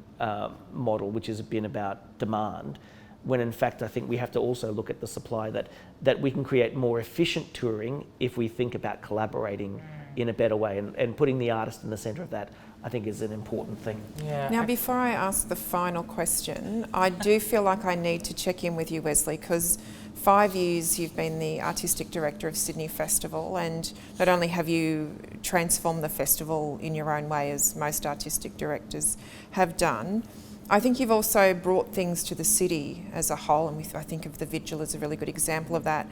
model, which has been about demand, when in fact I think we have to also look at the supply, that we can create more efficient touring if we think about collaborating in a better way, and putting the artist in the centre of that, I think, is an important thing. Now, before I ask the final question, I do feel like I need to check in with you, Wesley, because 5 years you've been the artistic director of Sydney Festival, and not only have you transformed the festival in your own way, as most artistic directors have done, I think you've also brought things to the city as a whole, and I think of the Vigil as a really good example of that,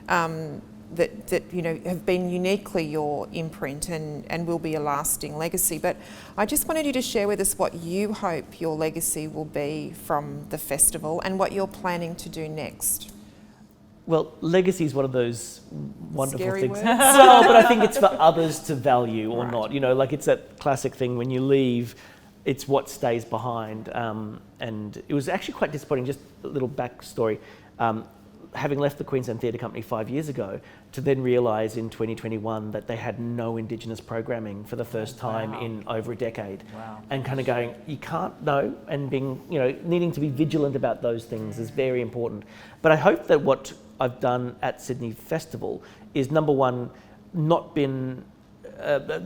that have been uniquely your imprint and will be a lasting legacy. But I just wanted you to share with us what you hope your legacy will be from the festival and what you're planning to do next. Well, legacy is one of those wonderful Scary things. words. Well, but I think it's for others to value or not. Like it's that classic thing when you leave, it's what stays behind. And it was actually quite disappointing, just a little backstory. Having left the Queensland Theatre Company 5 years ago, to then realise in 2021 that they had no Indigenous programming for the first time in over a decade. Wow. And kind of going, you can't know, and being, needing to be vigilant about those things is very important. But I hope that what I've done at Sydney Festival is, number one, not been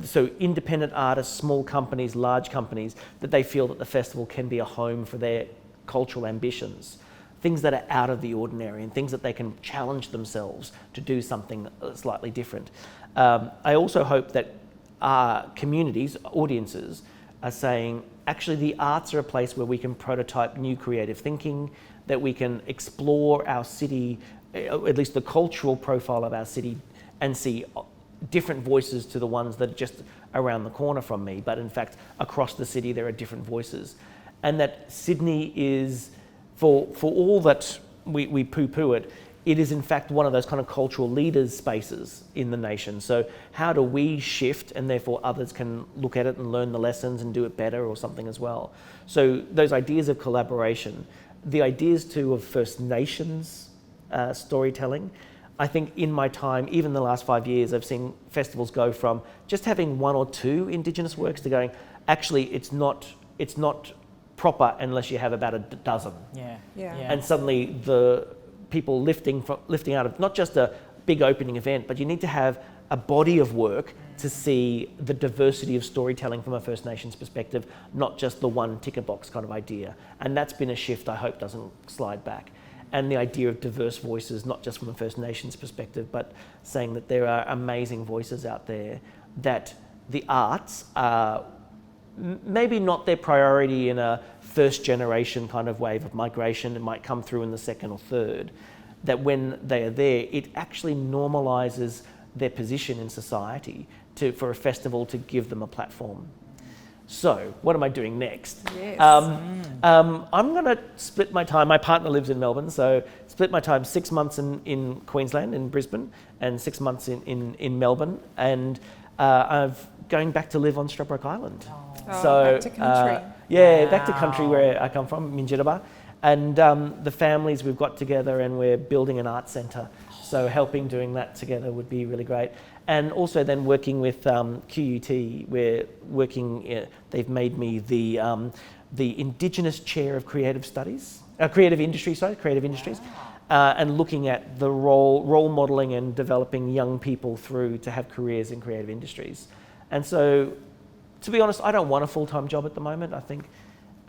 so independent artists, small companies, large companies, that they feel that the festival can be a home for their cultural ambitions, things that are out of the ordinary and things that they can challenge themselves to do something slightly different. I also hope that our communities, audiences, are saying, actually the arts are a place where we can prototype new creative thinking, that we can explore our city, at least the cultural profile of our city, and see different voices to the ones that are just around the corner from me, but in fact across the city there are different voices. And that Sydney is, for all that we poo-poo it, it is in fact one of those kind of cultural leaders spaces in the nation. So how do we shift, and therefore others can look at it and learn the lessons and do it better or something as well. So those ideas of collaboration, the ideas too of First Nations storytelling. I think in my time, even the last 5 years, I've seen festivals go from just having 1 or 2 Indigenous works to going, actually it's not proper unless you have about a dozen. Yeah. And suddenly the people lifting out of not just a big opening event, but you need to have a body of work to see the diversity of storytelling from a First Nations perspective, not just the one ticker box kind of idea. And that's been a shift I hope doesn't slide back. And the idea of diverse voices, not just from a First Nations perspective, but saying that there are amazing voices out there, that the arts are maybe not their priority in a first generation kind of wave of migration. It might come through in the second or third, that when they are there, it actually normalises their position in society for a festival to give them a platform. So, what am I doing next? Yes. I'm going to split my time. My partner lives in Melbourne, so split my time 6 months in Queensland, in Brisbane, and 6 months in Melbourne. And I'm going back to live on Stradbroke Island. Back to country. Back to country where I come from, Minjerribah. And the families we've got together, and we're building an arts centre. So helping doing that together would be really great. And also then working with QUT, we're working, they've made me the Indigenous Chair of Creative Industries, and looking at the role modelling and developing young people through to have careers in creative industries. And so, to be honest, I don't want a full-time job at the moment, I think,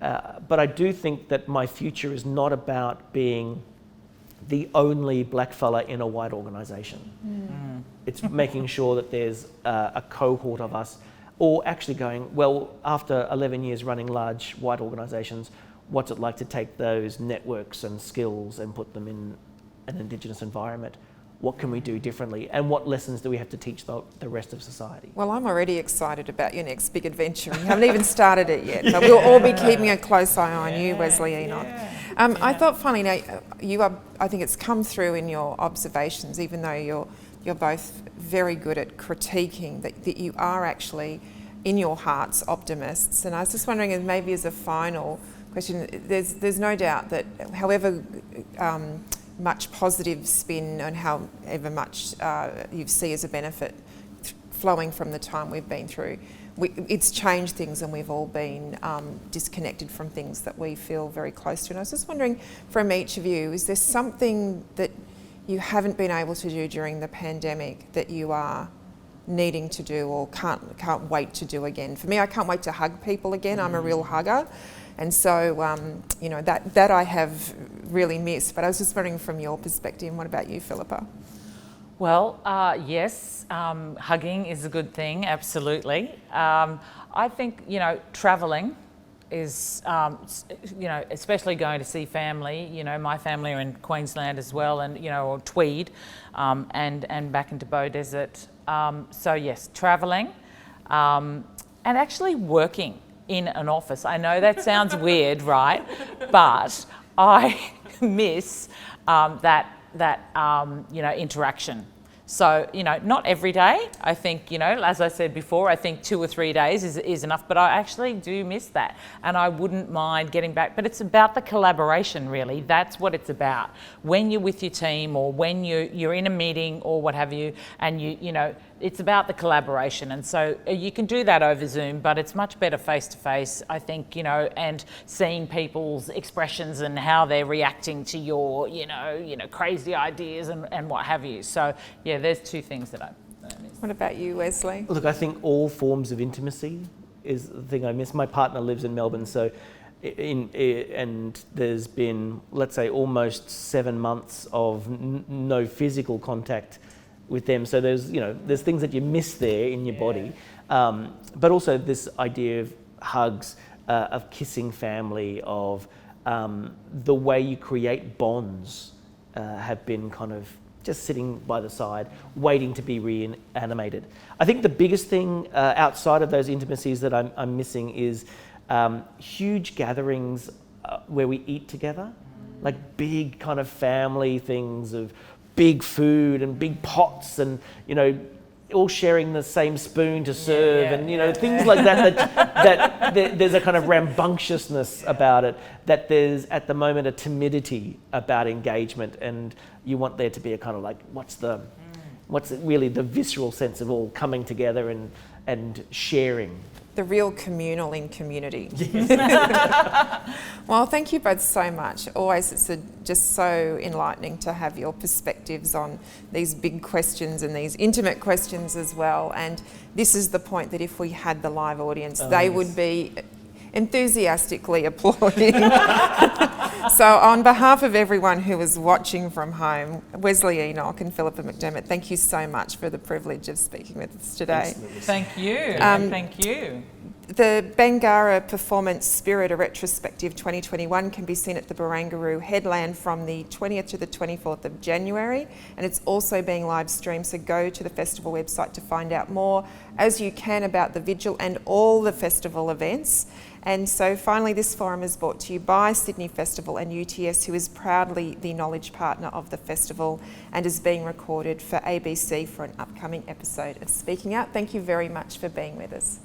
but I do think that my future is not about being the only black fella in a white organisation. It's making sure that there's a cohort of us, or actually going, well, after 11 years running large white organisations, what's it like to take those networks and skills and put them in an Indigenous environment? What can we do differently? And what lessons do we have to teach the rest of society? Well, I'm already excited about your next big adventure. You haven't even started it yet, but we'll all be keeping a close eye on you, Wesley Enoch. I thought, funny, I think it's come through in your observations, even though you're both very good at critiquing, that you are actually, in your hearts, optimists. And I was just wondering, and maybe as a final question, there's no doubt that however much positive spin and however much you see as a benefit flowing from the time we've been through, it's changed things, and we've all been disconnected from things that we feel very close to. And I was just wondering, from each of you, is there something that you haven't been able to do during the pandemic that you are needing to do or can't wait to do again? For me, I can't wait to hug people again. I'm a real hugger. And so, that I have really missed. But I was just wondering from your perspective, and what about you, Phillipa? Well, yes, hugging is a good thing, absolutely. I think, travelling is, especially going to see family. My family are in Queensland as well, and, or Tweed, and back into Bow Desert. So yes, travelling, and actually working in an office. I know that sounds weird, right? But I miss that interaction. So, not every day. I think, as I said before, I think 2 or 3 days is enough, but I actually do miss that. And I wouldn't mind getting back, but it's about the collaboration, really. That's what it's about. When you're with your team or when you're in a meeting or what have you, and it's about the collaboration. And so you can do that over Zoom, but it's much better face to face, I think, and seeing people's expressions and how they're reacting to your, crazy ideas and what have you. So, yeah, there's 2 things that I miss. What about you, Wesley? Look, I think all forms of intimacy is the thing I miss. My partner lives in Melbourne, so and there's been, let's say, almost 7 months of no physical contact with them. So there's things that you miss there in your body, but also this idea of hugs, of kissing family, of the way you create bonds have been kind of just sitting by the side, waiting to be reanimated. I think the biggest thing outside of those intimacies that I'm missing is huge gatherings where we eat together, like big kind of family things of big food and big pots and, all sharing the same spoon to serve and, things like that there's a kind of rambunctiousness about it, that there's at the moment a timidity about engagement, and you want there to be a kind of like, what's really the visceral sense of all coming together and sharing. The real communal in community. Well, thank you both so much. Always, it's just so enlightening to have your perspectives on these big questions and these intimate questions as well. And this is the point that if we had the live audience, they would be enthusiastically applauding. So on behalf of everyone who is watching from home, Wesley Enoch and Phillipa McDermott, thank you so much for the privilege of speaking with us today. Thank you. Thank you. The Bangarra Performance Spirit, a retrospective 2021, can be seen at the Barangaroo Headland from the 20th to the 24th of January, and it's also being live streamed, so go to the festival website to find out more as you can about the vigil and all the festival events. And so finally, this forum is brought to you by Sydney Festival and UTS, who is proudly the knowledge partner of the festival and is being recorded for ABC for an upcoming episode of Speaking Out. Thank you very much for being with us.